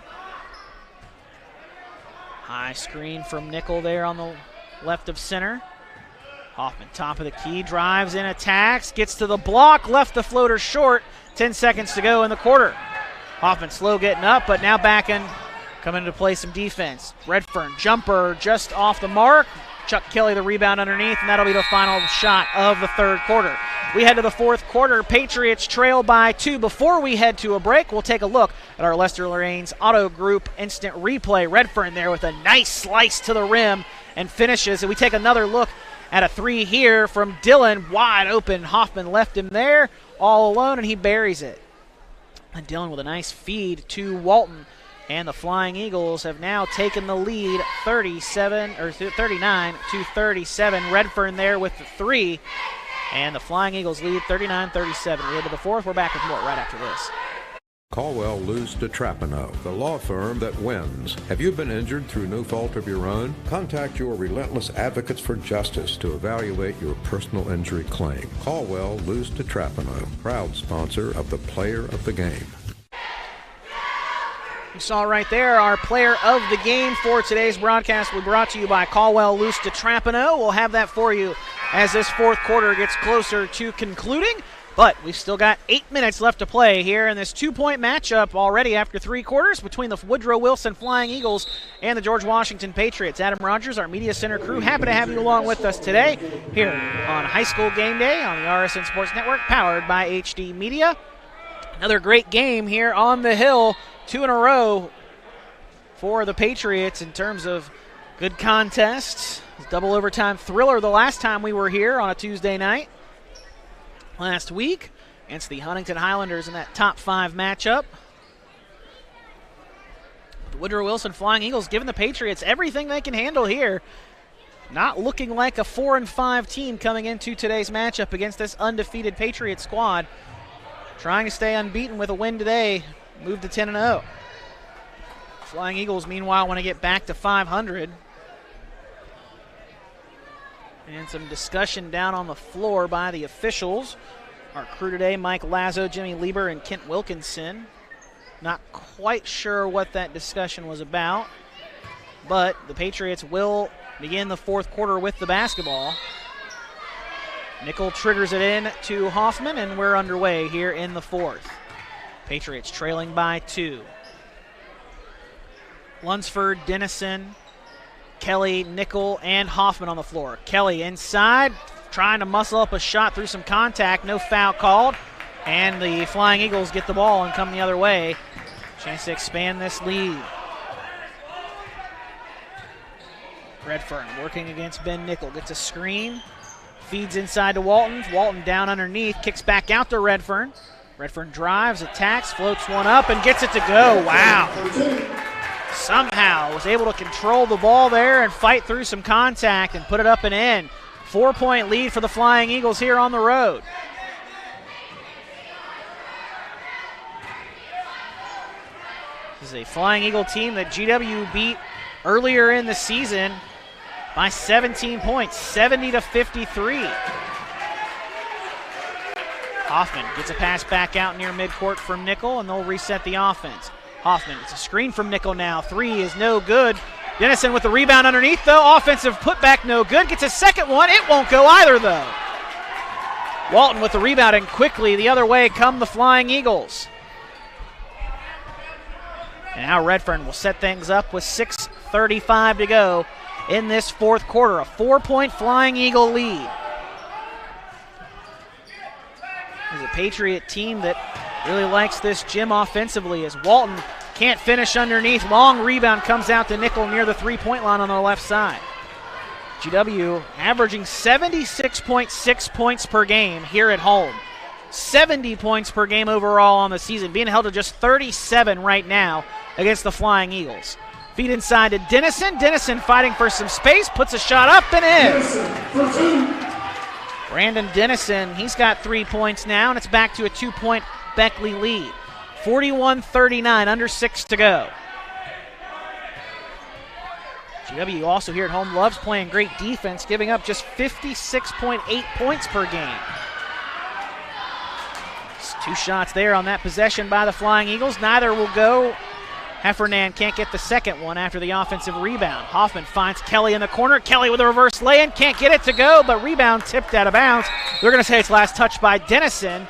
High screen from Nickel there on the left of center. Hoffman, top of the key, drives in, attacks, gets to the block, left the floater short. 10 seconds to go in the quarter. Hoffman slow getting up, but now back in. Coming to play some defense. Redfern, jumper just off the mark. Chuck Kelly the rebound underneath, and that'll be the final shot of the third quarter. We head to the fourth quarter. Patriots trail by 2. Before we head to a break, we'll take a look at our Lester Raines Auto Group instant replay. Redfern there with a nice slice to the rim, and finishes. And we take another look at a three here from Dillon. Wide open. Hoffman left him there all alone, and he buries it. And Dillon with a nice feed to Walton. And the Flying Eagles have now taken the lead 39-37. Redfern there with the three. And the Flying Eagles lead 39-37. We're into the fourth. We're back with more right after this. Caldwell Luce DeTrapano, the law firm that wins. Have you been injured through no fault of your own? Contact your relentless advocates for justice to evaluate your personal injury claim. Caldwell Luce DeTrapano, proud sponsor of the Player of the Game. You saw right there our player of the game for today's broadcast. We brought to you by Caldwell Luce DeTrapano. We'll have that for you as this fourth quarter gets closer to concluding. But we've still got 8 minutes left to play here in this two-point matchup already after three quarters between the Woodrow Wilson Flying Eagles and the George Washington Patriots. Adam Rogers, our Media Center crew, happy to have you along with us today here on High School Game Day on the RSN Sports Network, powered by HD Media. Another great game here on the Hill, 2 in a row for the Patriots in terms of good contests. Double overtime thriller the last time we were here on a Tuesday night last week against the Huntington Highlanders in that top 5 matchup. The Woodrow Wilson Flying Eagles giving the Patriots everything they can handle here. Not looking like a 4-5 team coming into today's matchup against this undefeated Patriot squad. Trying to stay unbeaten with a win today, move to 10-0. Flying Eagles, meanwhile, want to get back to 500. And some discussion down on the floor by the officials. Our crew today, Mike Lazo, Jimmy Lieber, and Kent Wilkinson. Not quite sure what that discussion was about, but the Patriots will begin the fourth quarter with the basketball. Nickel triggers it in to Hoffman, and we're underway here in the fourth. Patriots trailing by 2. Lunsford, Dennison, Kelly, Nickel, and Hoffman on the floor. Kelly inside, trying to muscle up a shot through some contact. No foul called. And the Flying Eagles get the ball and come the other way. Chance to expand this lead. Redfern working against Ben Nickel. Gets a screen. Feeds inside to Walton. Walton down underneath. Kicks back out to Redfern. Redfern drives, attacks, floats one up, and gets it to go. Wow. Somehow was able to control the ball there and fight through some contact and put it up and in. 4-point lead for the Flying Eagles here on the road. This is a Flying Eagle team that GW beat earlier in the season by 17 points, 70-53. Hoffman gets a pass back out near midcourt from Nickel, and they'll reset the offense. Hoffman, it's a screen from Nickel now. 3 is no good. Dennison with the rebound underneath, though. Offensive putback, no good. Gets a second one. It won't go either, though. Walton with the rebound, and quickly the other way come the Flying Eagles. And now Redfern will set things up with 6:35 to go in this fourth quarter. A 4-point Flying Eagle lead. There's a Patriot team that really likes this gym offensively as Walton can't finish underneath. Long rebound comes out to Nickel near the three-point line on the left side. GW averaging 76.6 points per game here at home. 70 points per game overall on the season, being held to just 37 right now against the Flying Eagles. Feed inside to Dennison. Dennison fighting for some space, puts a shot up and in. Brandon Dennison, he's got 3 points now, and it's back to a 2-point Beckley lead. 41-39, under 6 to go. GW also here at home loves playing great defense, giving up just 56.8 points per game. Just 2 shots there on that possession by the Flying Eagles. Neither will go. Heffernan can't get the second one after the offensive rebound. Hoffman finds Kelly in the corner. Kelly with a reverse lay-in, can't get it to go, but rebound tipped out of bounds. They're going to say it's last touch by Dennison,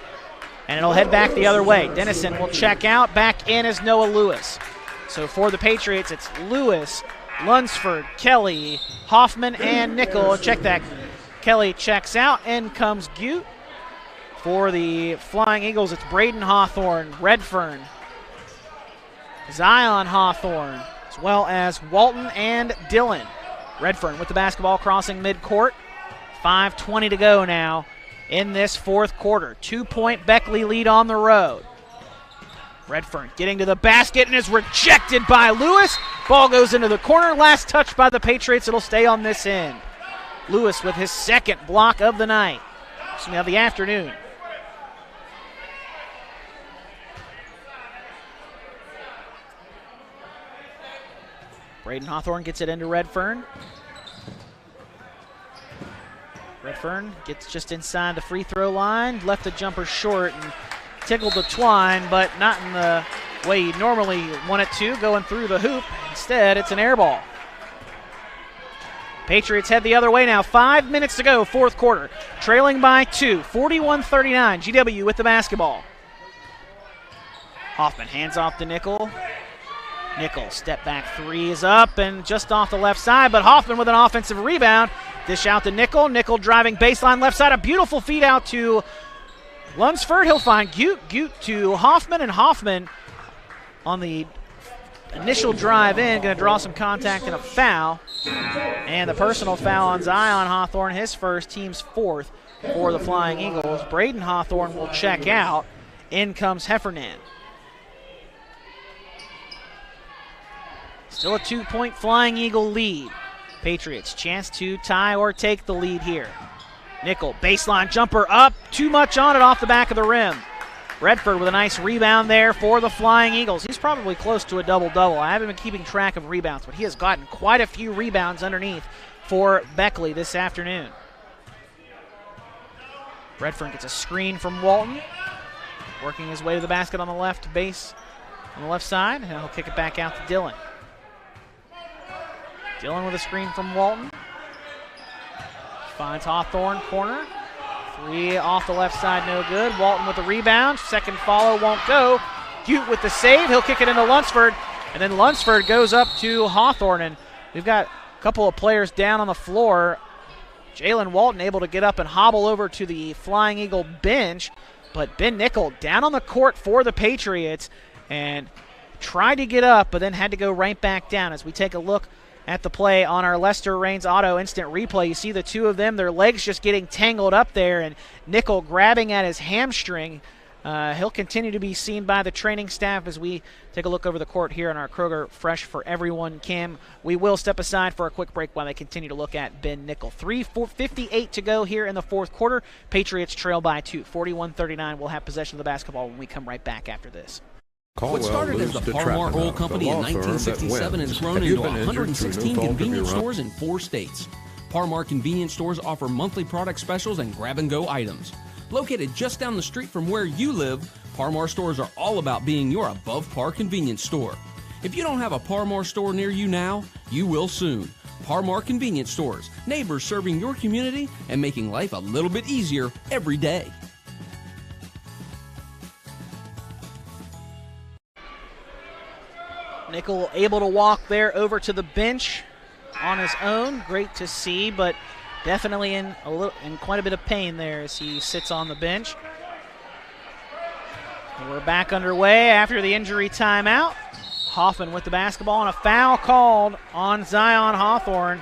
and it'll head back the other way. Dennison will check out. Back in is Noah Lewis. So for the Patriots, it's Lewis, Lunsford, Kelly, Hoffman, and Nickel. Check that. Kelly checks out, and comes Gute. For the Flying Eagles, it's Braden Hawthorne, Redfern, Zion Hawthorne, as well as Walton and Dillon. Redfern with the basketball crossing midcourt. 5:20 to go now in this fourth quarter. 2-point Beckley lead on the road. Redfern getting to the basket and is rejected by Lewis. Ball goes into the corner. Last touch by the Patriots. It'll stay on this end. Lewis with his second block of the night. Of the afternoon. Braden Hawthorne gets it into Redfern. Redfern gets just inside the free throw line, left the jumper short and tickled the twine, but not in the way you normally want it to, going through the hoop. Instead, it's an air ball. Patriots head the other way now. 5 minutes to go, fourth quarter. Trailing by 2, 41-39. GW with the basketball. Hoffman hands off to Nickel. Nickel, step back three is up and just off the left side, but Hoffman with an offensive rebound. Dish out to Nickel. Nickel driving baseline left side. A beautiful feed out to Lunsford. He'll find Gute. Gute to Hoffman, and Hoffman on the initial drive in, going to draw some contact and a foul. And the personal foul on Zion Hawthorne, his first, team's fourth for the Flying Eagles. Braden Hawthorne will check out. In comes Heffernan. Still a 2-point Flying Eagle lead. Patriots chance to tie or take the lead here. Nickel, baseline jumper up, too much on it off the back of the rim. Redford with a nice rebound there for the Flying Eagles. He's probably close to a double-double. I haven't been keeping track of rebounds, but he has gotten quite a few rebounds underneath for Beckley this afternoon. Redford gets a screen from Walton, working his way to the basket on the left base, on the left side, and he'll kick it back out to Dillon. Dillon with a screen from Walton. Finds Hawthorne, corner. Three off the left side, no good. Walton with the rebound. Second follow won't go. Gute with the save. He'll kick it into Lunsford. And then Lunsford goes up to Hawthorne. And we've got a couple of players down on the floor. Jalen Walton able to get up and hobble over to the Flying Eagle bench. But Ben Nickel down on the court for the Patriots and tried to get up, but then had to go right back down. As we take a look at the play on our Lester Raines Auto Instant Replay, you see the two of them, their legs just getting tangled up there, and Nickel grabbing at his hamstring. He'll continue to be seen by the training staff as we take a look over the court here on our Kroger Fresh for Everyone cam. We will step aside for a quick break while they continue to look at Ben Nickel. 3:58 to go here in the fourth quarter. Patriots trail by 2, 41-39. We'll have possession of the basketball when we come right back after this. What started as the Parmar Oil Company in 1967 has grown into 116 convenience stores in 4 states. Parmar convenience stores offer monthly product specials and grab-and-go items. Located just down the street from where you live, Parmar stores are all about being your above-par convenience store. If you don't have a Parmar store near you now, you will soon. Parmar convenience stores, neighbors serving your community and making life a little bit easier every day. Nickel able to walk there over to the bench on his own. Great to see, but definitely in quite a bit of pain there as he sits on the bench. And we're back underway after the injury timeout. Hoffman with the basketball and a foul called on Zion Hawthorne.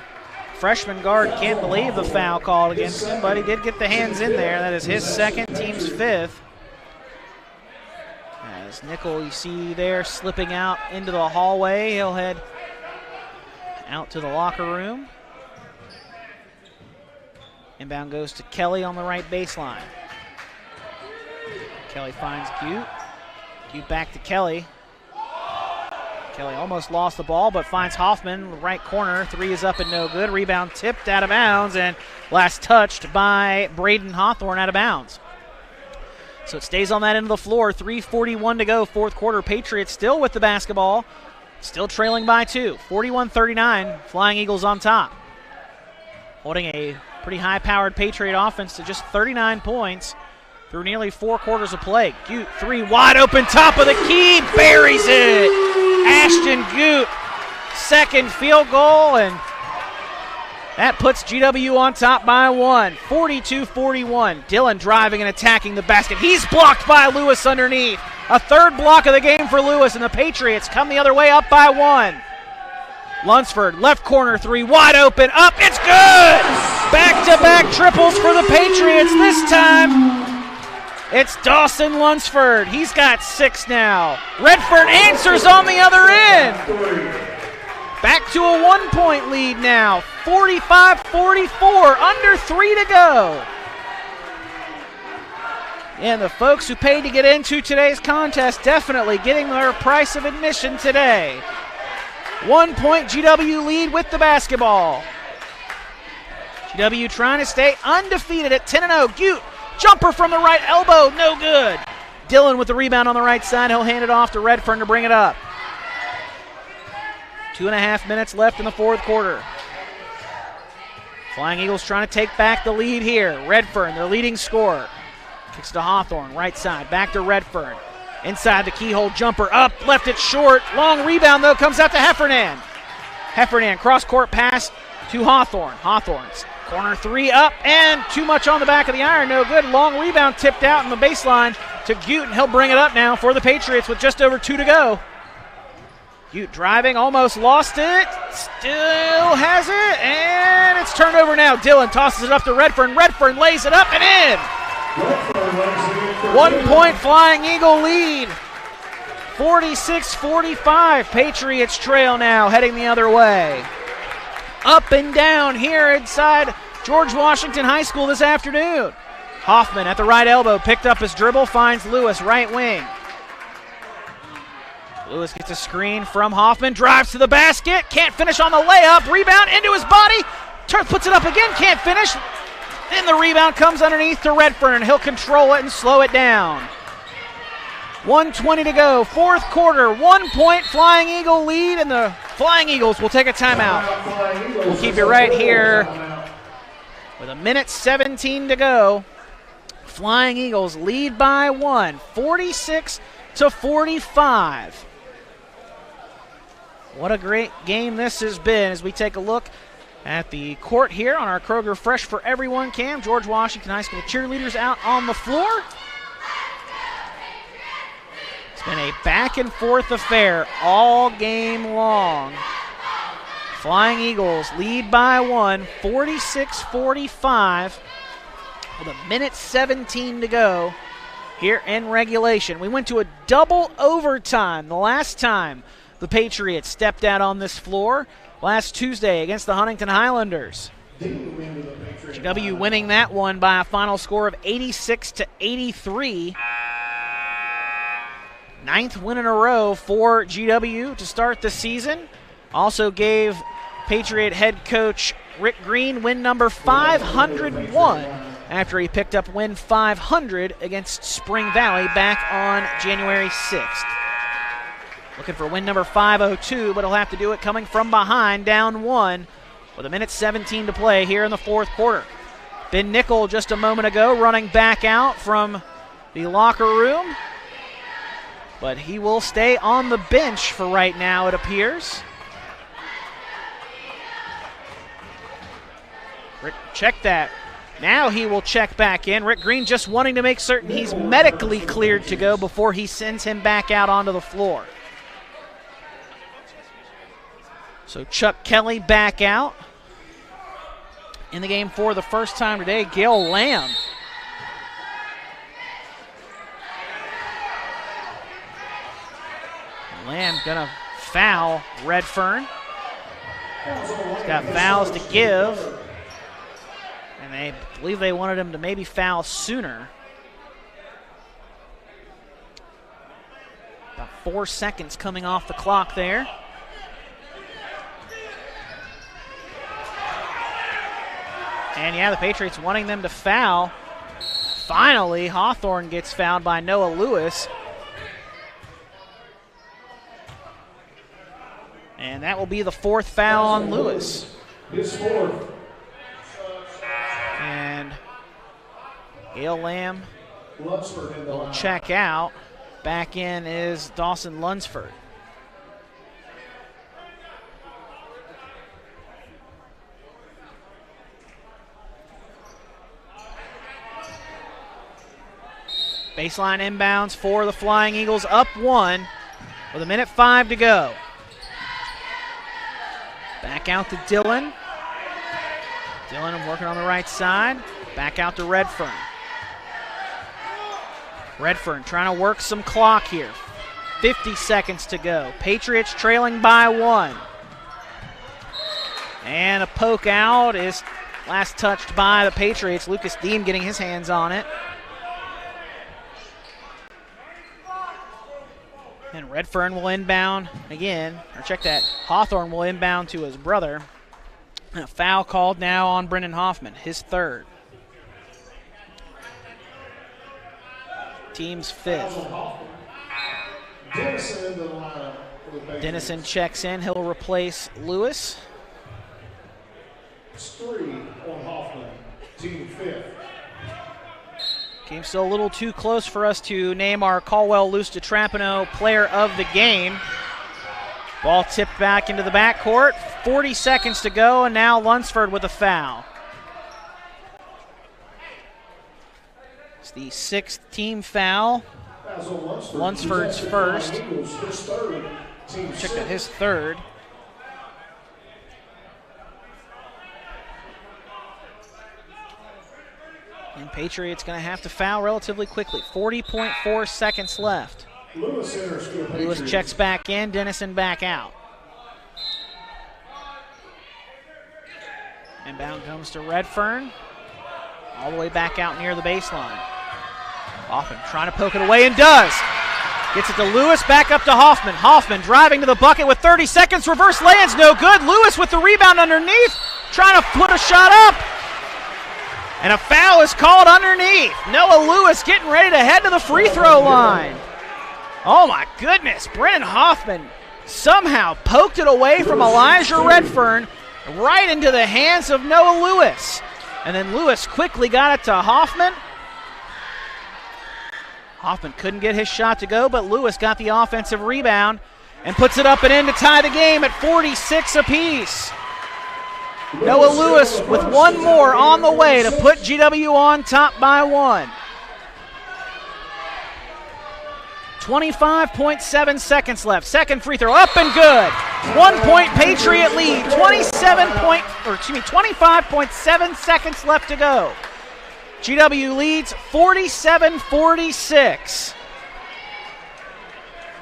Freshman guard can't believe the foul called against him, but he did get the hands in there. That is his second, team's fifth. As Nickel, you see there, slipping out into the hallway. He'll head out to the locker room. Inbound goes to Kelly on the right baseline. Kelly finds Gute. Gute back to Kelly. Kelly almost lost the ball, but finds Hoffman, right corner. Three is up and no good. Rebound tipped out of bounds, and last touched by Braden Hawthorne out of bounds. So it stays on that end of the floor. 3:41 to go, fourth quarter. Patriots still with the basketball, still trailing by 2. 41-39, Flying Eagles on top. Holding a pretty high-powered Patriot offense to just 39 points through nearly 4 quarters of play. Gute, three, wide open, top of the key, buries it. Ashton Gute, second field goal, and that puts GW on top by 1, 42-41. Dillon driving and attacking the basket. He's blocked by Lewis underneath. A third block of the game for Lewis, and the Patriots come the other way up by 1. Lunsford, left corner three, wide open, up, it's good! Back-to-back triples for the Patriots. This time, it's Dawson Lunsford. He's got 6 now. Redfern answers on the other end. Back to a 1-point lead now, 45-44, under 3 to go. And the folks who paid to get into today's contest definitely getting their price of admission today. 1-point GW lead with the basketball. GW trying to stay undefeated at 10-0. Gute, jumper from the right elbow, no good. Dillon with the rebound on the right side. He'll hand it off to Redfern to bring it up. 2.5 minutes left in the fourth quarter. Flying Eagles trying to take back the lead here. Redfern, their leading scorer. Kicks to Hawthorne, right side, back to Redfern. Inside the keyhole jumper, up, left it short. Long rebound, though, comes out to Heffernan. Heffernan, cross-court pass to Hawthorne. Hawthorne's corner three up, and too much on the back of the iron, no good. Long rebound tipped out in the baseline to Gute, and he'll bring it up now for the Patriots with just over 2 to go. Gute driving, almost lost it, still has it, and it's turned over now. Dillon tosses it up to Redfern. Redfern lays it up and in. 1-point Flying Eagle lead. 46-45. Patriots trail now, heading the other way. Up and down here inside George Washington High School this afternoon. Hoffman at the right elbow, picked up his dribble, finds Lewis, right wing. Lewis gets a screen from Hoffman, drives to the basket, can't finish on the layup, rebound into his body, puts it up again, can't finish. And the rebound comes underneath to Redfern. He'll control it and slow it down. 1:20 to go, fourth quarter, 1-point Flying Eagle lead, and the Flying Eagles will take a timeout. We'll keep you right here with 1:17 to go. Flying Eagles lead by 1, 46-45. What a great game this has been as we take a look at the court here on our Kroger Fresh for Everyone cam. George Washington High School cheerleaders out on the floor. It's been a back and forth affair all game long. Flying Eagles lead by 1, 46-45 with 1:17 to go here in regulation. We went to a double overtime the last time the Patriots stepped out on this floor. Last Tuesday against the Huntington Highlanders. GW winning that one by a final score of 86-83. 9th win in a row for GW to start the season. Also gave Patriot head coach Rick Green win number 501 after he picked up win 500 against Spring Valley back on January 6th. Looking for win number 502, but he'll have to do it coming from behind, down 1, with 1:17 to play here in the fourth quarter. Ben Nickel just a moment ago running back out from the locker room, but he will stay on the bench for right now, it appears. Rick, check that. Now he will check back in. Rick Green just wanting to make certain he's medically cleared to go before he sends him back out onto the floor. So Chuck Kelly back out in the game for the first time today. Gail Lamb. Lamb gonna foul Redfern. He's got fouls to give. And they believe they wanted him to maybe foul sooner. About 4 seconds coming off the clock there. And yeah, the Patriots wanting them to foul. Finally, Hawthorne gets fouled by Noah Lewis. And that will be the 4th foul on Lewis. His 4th. And Gail Lamb will check out. Back in is Dawson Lunsford. Baseline inbounds for the Flying Eagles, up 1 with 1:05 to go. Back out to Dillon. Dillon working on the right side. Back out to Redfern. Redfern trying to work some clock here. 50 seconds to go. Patriots trailing by 1. And a poke out is last touched by the Patriots. Lucas Dean getting his hands on it. And Redfern will inbound again. Or check that. Hawthorne will inbound to his brother. And a foul called now on Brendan Hoffman, his third. Team's 5th. Dennison checks in. He'll replace Lewis. 3 on Hoffman, team 5th. Game still a little too close for us to name our Caldwell Luce DeTrapano player of the game. Ball tipped back into the backcourt. 40 seconds to go, and now Lunsford with a foul. It's the 6th team foul. Lunsford's first. Check that, his third. And Patriots going to have to foul relatively quickly. 40.4 seconds left. Lewis checks back in, Dennison back out. Inbound comes to Redfern. All the way back out near the baseline. Hoffman trying to poke it away and does. Gets it to Lewis, back up to Hoffman. Hoffman driving to the bucket with 30 seconds. Reverse lands, no good. Lewis with the rebound underneath. Trying to put a shot up. And a foul is called underneath. Noah Lewis getting ready to head to the free throw line. Oh my goodness. Brennan Hoffman somehow poked it away from Elijah Redfern right into the hands of Noah Lewis. And then Lewis quickly got it to Hoffman. Hoffman couldn't get his shot to go, but Lewis got the offensive rebound and puts it up and in to tie the game at 46 apiece. Noah Lewis with one more on the way to put GW on top by 1. 25.7 seconds left. Second free throw up and good. 1 point Patriot lead. 25.7 seconds left to go. GW leads 47-46.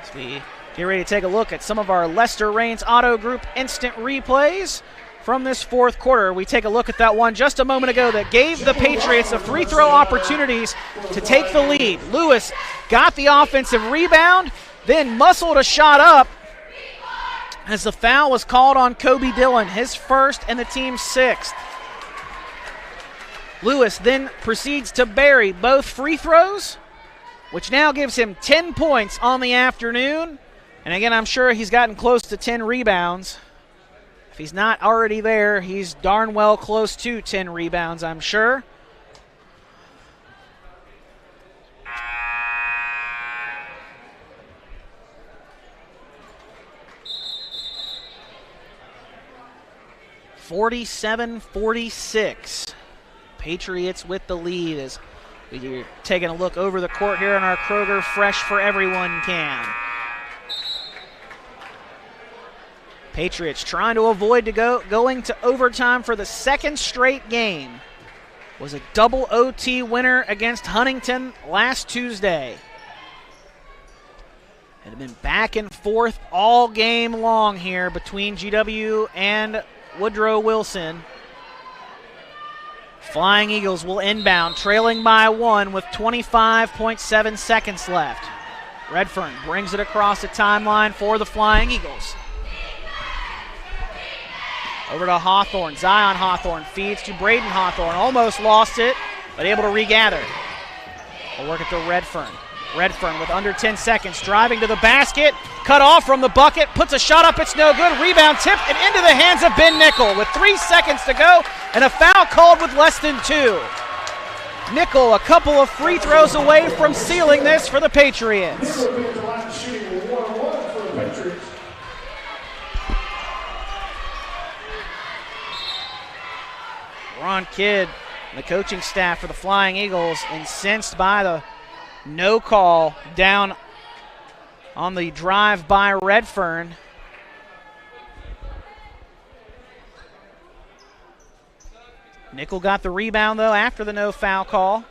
As we get ready to take a look at some of our Lester Raines Auto Group instant replays from this fourth quarter. We take a look at that one just a moment ago that gave the Patriots the free throw opportunities to take the lead. Lewis got the offensive rebound, then muscled a shot up as the foul was called on Kobe Dillon, his first and the team's 6th. Lewis then proceeds to bury both free throws, which now gives him 10 points on the afternoon. And again, I'm sure he's gotten close to 10 rebounds. If he's not already there, he's darn well close to 10 rebounds, I'm sure. (47-46). Patriots with the lead as we're taking a look over the court here on our Kroger Fresh for Everyone can. Patriots trying to avoid going to overtime for the second straight game. Was a double OT winner against Huntington last Tuesday. It had been back and forth all game long here between GW and Woodrow Wilson. Flying Eagles will inbound, trailing by 1 with 25.7 seconds left. Redfern brings it across the timeline for the Flying Eagles. Over to Hawthorne. Zion Hawthorne feeds to Braden Hawthorne. Almost lost it, but able to regather. We'll work it to Redfern. Redfern with under 10 seconds, driving to the basket, cut off from the bucket, puts a shot up, it's no good. Rebound tipped and into the hands of Ben Nickel with 3 seconds to go, and a foul called with less than 2. Nickel a couple of free throws away from sealing this for the Patriots. Ron Kidd, the coaching staff for the Flying Eagles, incensed by the no call down on the drive by Redfern. Nickel got the rebound, though, after the no foul call.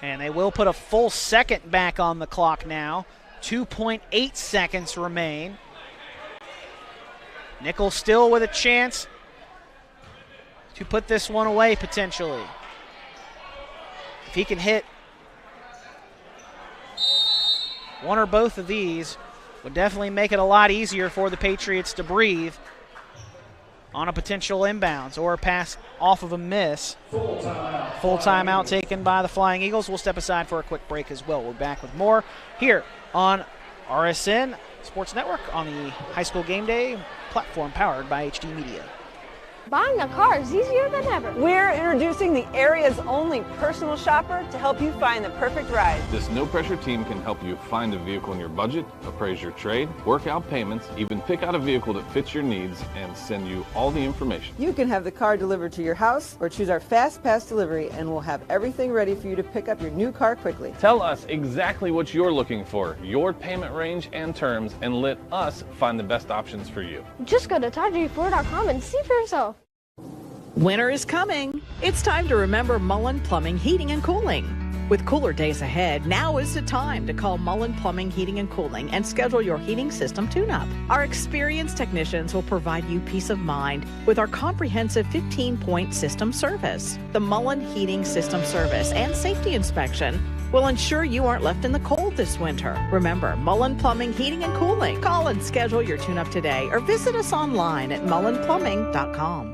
And they will put a full second back on the clock now. 2.8 seconds remain. Nickel still with a chance to put this one away potentially. If he can hit one or both of these, would definitely make it a lot easier for the Patriots to breathe on a potential inbounds or a pass off of a miss. Full timeout taken by the Flying Eagles. We'll step aside for a quick break as well. We're back with more here on RSN Sports Network on the High School Game Day platform powered by HD Media. Buying a car is easier than ever. We're introducing the area's only personal shopper to help you find the perfect ride. This no-pressure team can help you find a vehicle in your budget, appraise your trade, work out payments, even pick out a vehicle that fits your needs, and send you all the information. You can have the car delivered to your house or choose our Fast Pass delivery and we'll have everything ready for you to pick up your new car quickly. Tell us exactly what you're looking for, your payment range and terms, and let us find the best options for you. Just go to ToddG4.com and see for yourself. Winter is coming. It's time to remember Mullen Plumbing, Heating and Cooling. With cooler days ahead, now is the time to call Mullen Plumbing, Heating and Cooling and schedule your heating system tune-up. Our experienced technicians will provide you peace of mind with our comprehensive 15-point system service. The Mullen Heating System Service and Safety Inspection will ensure you aren't left in the cold this winter. Remember, Mullen Plumbing, Heating and Cooling. Call and schedule your tune-up today or visit us online at mullenplumbing.com.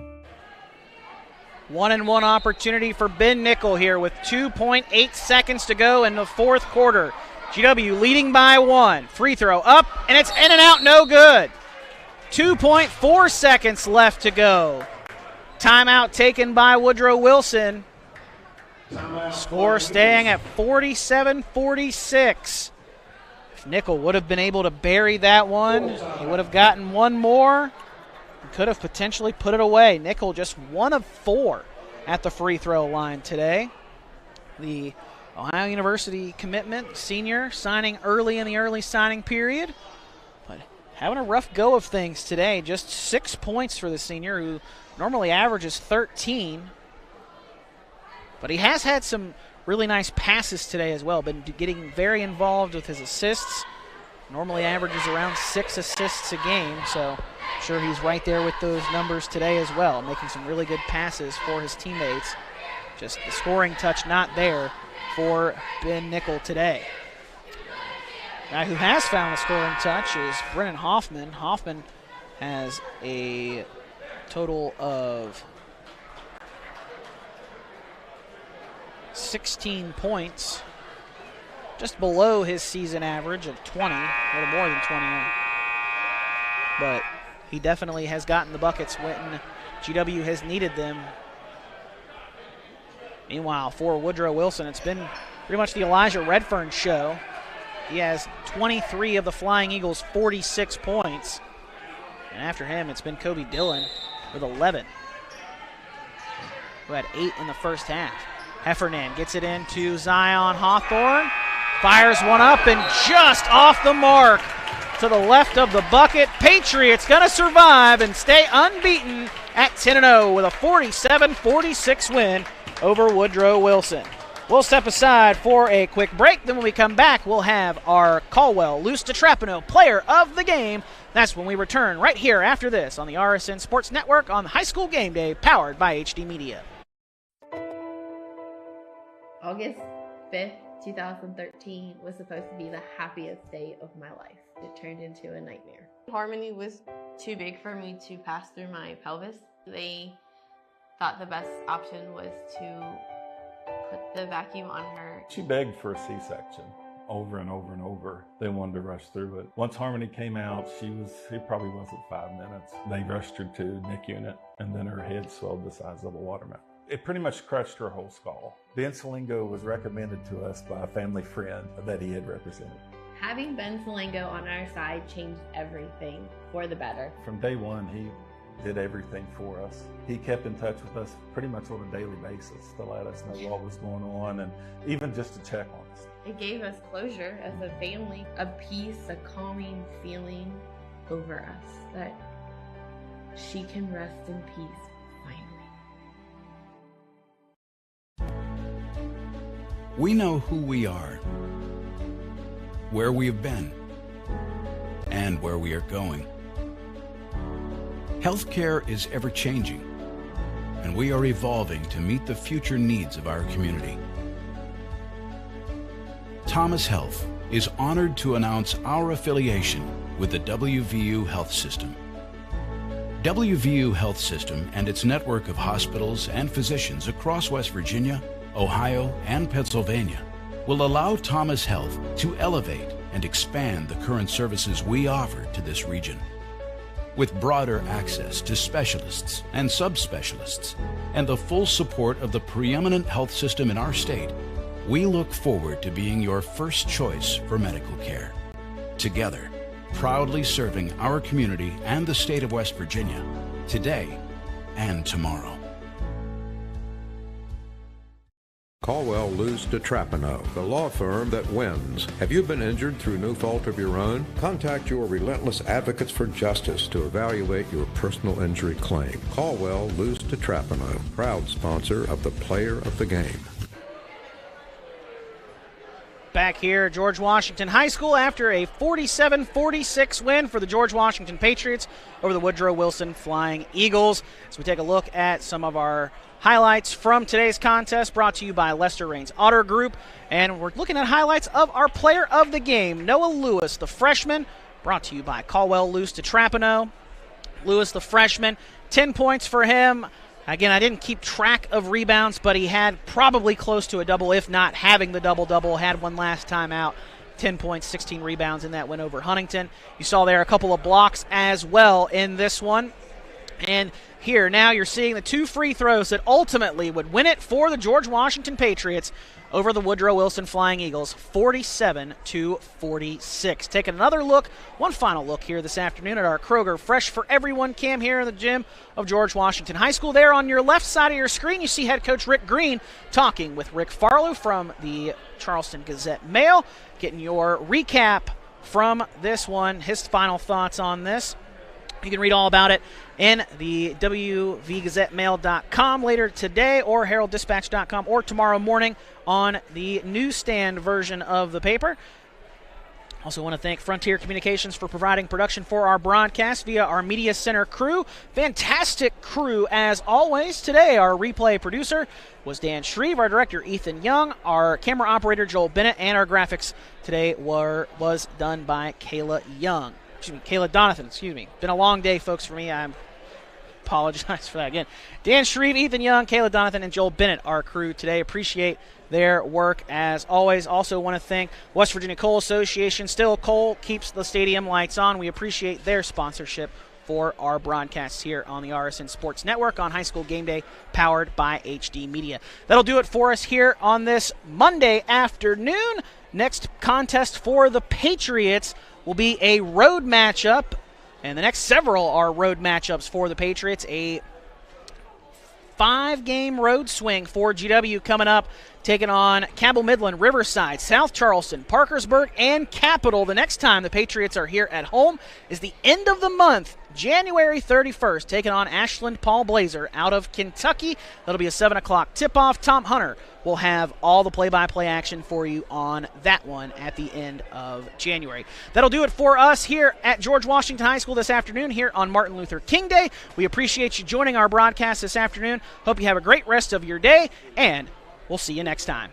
1-and-1 opportunity for Ben Nickel here with 2.8 seconds to go in the fourth quarter. GW leading by 1. Free throw up, and it's in and out, no good. 2.4 seconds left to go. Timeout taken by Woodrow Wilson. Score staying at 47-46. If Nickel would have been able to bury that one, he would have gotten one more. Could have potentially put it away. Nickel just 1 of 4 at the free throw line today. The Ohio University commitment, senior, signing early in the early signing period. But having a rough go of things today. Just 6 points for the senior, who normally averages 13. But he has had some really nice passes today as well. Been getting very involved with his assists. Normally averages around 6 assists a game, so I'm sure he's right there with those numbers today as well, making some really good passes for his teammates. Just the scoring touch not there for Ben Nickel today. Guy who has found the scoring touch is Brennan Hoffman. Hoffman has a total of 16 points, just below his season average of 20, a little more than 20. But he definitely has gotten the buckets when GW has needed them. Meanwhile, for Woodrow Wilson, it's been pretty much the Elijah Redfern show. He has 23 of the Flying Eagles' 46 points. And after him, it's been Kobe Dillon with 11, who had 8 in the first half. Heffernan gets it into Zion Hawthorne. Fires one up and just off the mark to the left of the bucket. Patriots going to survive and stay unbeaten at 10-0 with a 47-46 win over Woodrow Wilson. We'll step aside for a quick break. Then when we come back, we'll have our Caldwell Luce DeTrapano Player of the Game. That's when we return right here after this on the RSN Sports Network on High School Game Day, powered by HD Media. August 5th, 2013 was supposed to be the happiest day of my life. It turned into a nightmare. Harmony was too big for me to pass through my pelvis. They thought the best option was to put the vacuum on her. She begged for a C-section over and over and over. They wanted to rush through it. Once Harmony came out, it probably wasn't 5 minutes. They rushed her to NIC unit, and then her head swelled the size of a watermelon. It pretty much crushed her whole skull. Ben Salengo was recommended to us by a family friend that he had represented. Having Ben Salengo on our side changed everything for the better. From day one, he did everything for us. He kept in touch with us pretty much on a daily basis to let us know what was going on and even just to check on us. It gave us closure as a family, a peace, a calming feeling over us that she can rest in peace finally. We know who we are, where we have been, and where we are going. Healthcare is ever-changing, and we are evolving to meet the future needs of our community. Thomas Health is honored to announce our affiliation with the WVU Health System. WVU Health System and its network of hospitals and physicians across West Virginia, Ohio, and Pennsylvania will allow Thomas Health to elevate and expand the current services we offer to this region. With broader access to specialists and subspecialists and the full support of the preeminent health system in our state, we look forward to being your first choice for medical care. Together, proudly serving our community and the state of West Virginia, today and tomorrow. Caldwell, Luz DeTrapano, the law firm that wins. Have you been injured through no fault of your own? Contact your relentless advocates for justice to evaluate your personal injury claim. Caldwell, Luz DeTrapano, proud sponsor of the Player of the Game. Back here at George Washington High School after a 47-46 win for the George Washington Patriots over the Woodrow Wilson Flying Eagles. As we take a look at some of our highlights from today's contest, brought to you by Lester Raines Auto Group. And we're looking at highlights of our player of the game, Noah Lewis, the freshman, brought to you by Caldwell, Luz DeTrapano. Lewis, the freshman, 10 points for him. Again, I didn't keep track of rebounds, but he had probably close to a double, if not having the double-double. Had one last time out, 10 points, 16 rebounds in that win over Huntington. You saw there a couple of blocks as well in this one. And here now you're seeing the two free throws that ultimately would win it for the George Washington Patriots over the Woodrow Wilson Flying Eagles, 47-46. Taking another look, one final look here this afternoon at our Kroger Fresh for Everyone cam here in the gym of George Washington High School. There on your left side of your screen, you see head coach Rick Green talking with Rick Farlow from the Charleston Gazette-Mail, getting your recap from this one, his final thoughts on this. You can read all about it in the WVGazetteMail.com later today, or HeraldDispatch.com, or tomorrow morning on the newsstand version of the paper. Also want to thank Frontier Communications for providing production for our broadcast via our Media Center crew. Fantastic crew as always. Today our replay producer was Dan Shreve, our director Ethan Young, our camera operator Joel Bennett, and our graphics today was done by Kayla Donathan. Been a long day, folks, for me. I apologize for that again. Dan Shreve, Ethan Young, Kayla Donathan, and Joel Bennett, our crew today. Appreciate their work as always. Also want to thank West Virginia Coal Association. Still, coal keeps the stadium lights on. We appreciate their sponsorship for our broadcasts here on the RSN Sports Network on High School Game Day, powered by HD Media. That'll do it for us here on this Monday afternoon. Next contest for the Patriots will be a road matchup, and the next several are road matchups for the Patriots. A 5-game road swing for GW coming up, taking on Cabell Midland, Riverside, South Charleston, Parkersburg, and Capital. The next time the Patriots are here at home is the end of the month, January 31st, taking on Ashland Paul Blazer out of Kentucky. That'll be a 7 o'clock tip-off. Tom Hunter will have all the play-by-play action for you on that one at the end of January. That'll do it for us here at George Washington High School this afternoon here on Martin Luther King Day. We appreciate you joining our broadcast this afternoon. Hope you have a great rest of your day, and we'll see you next time.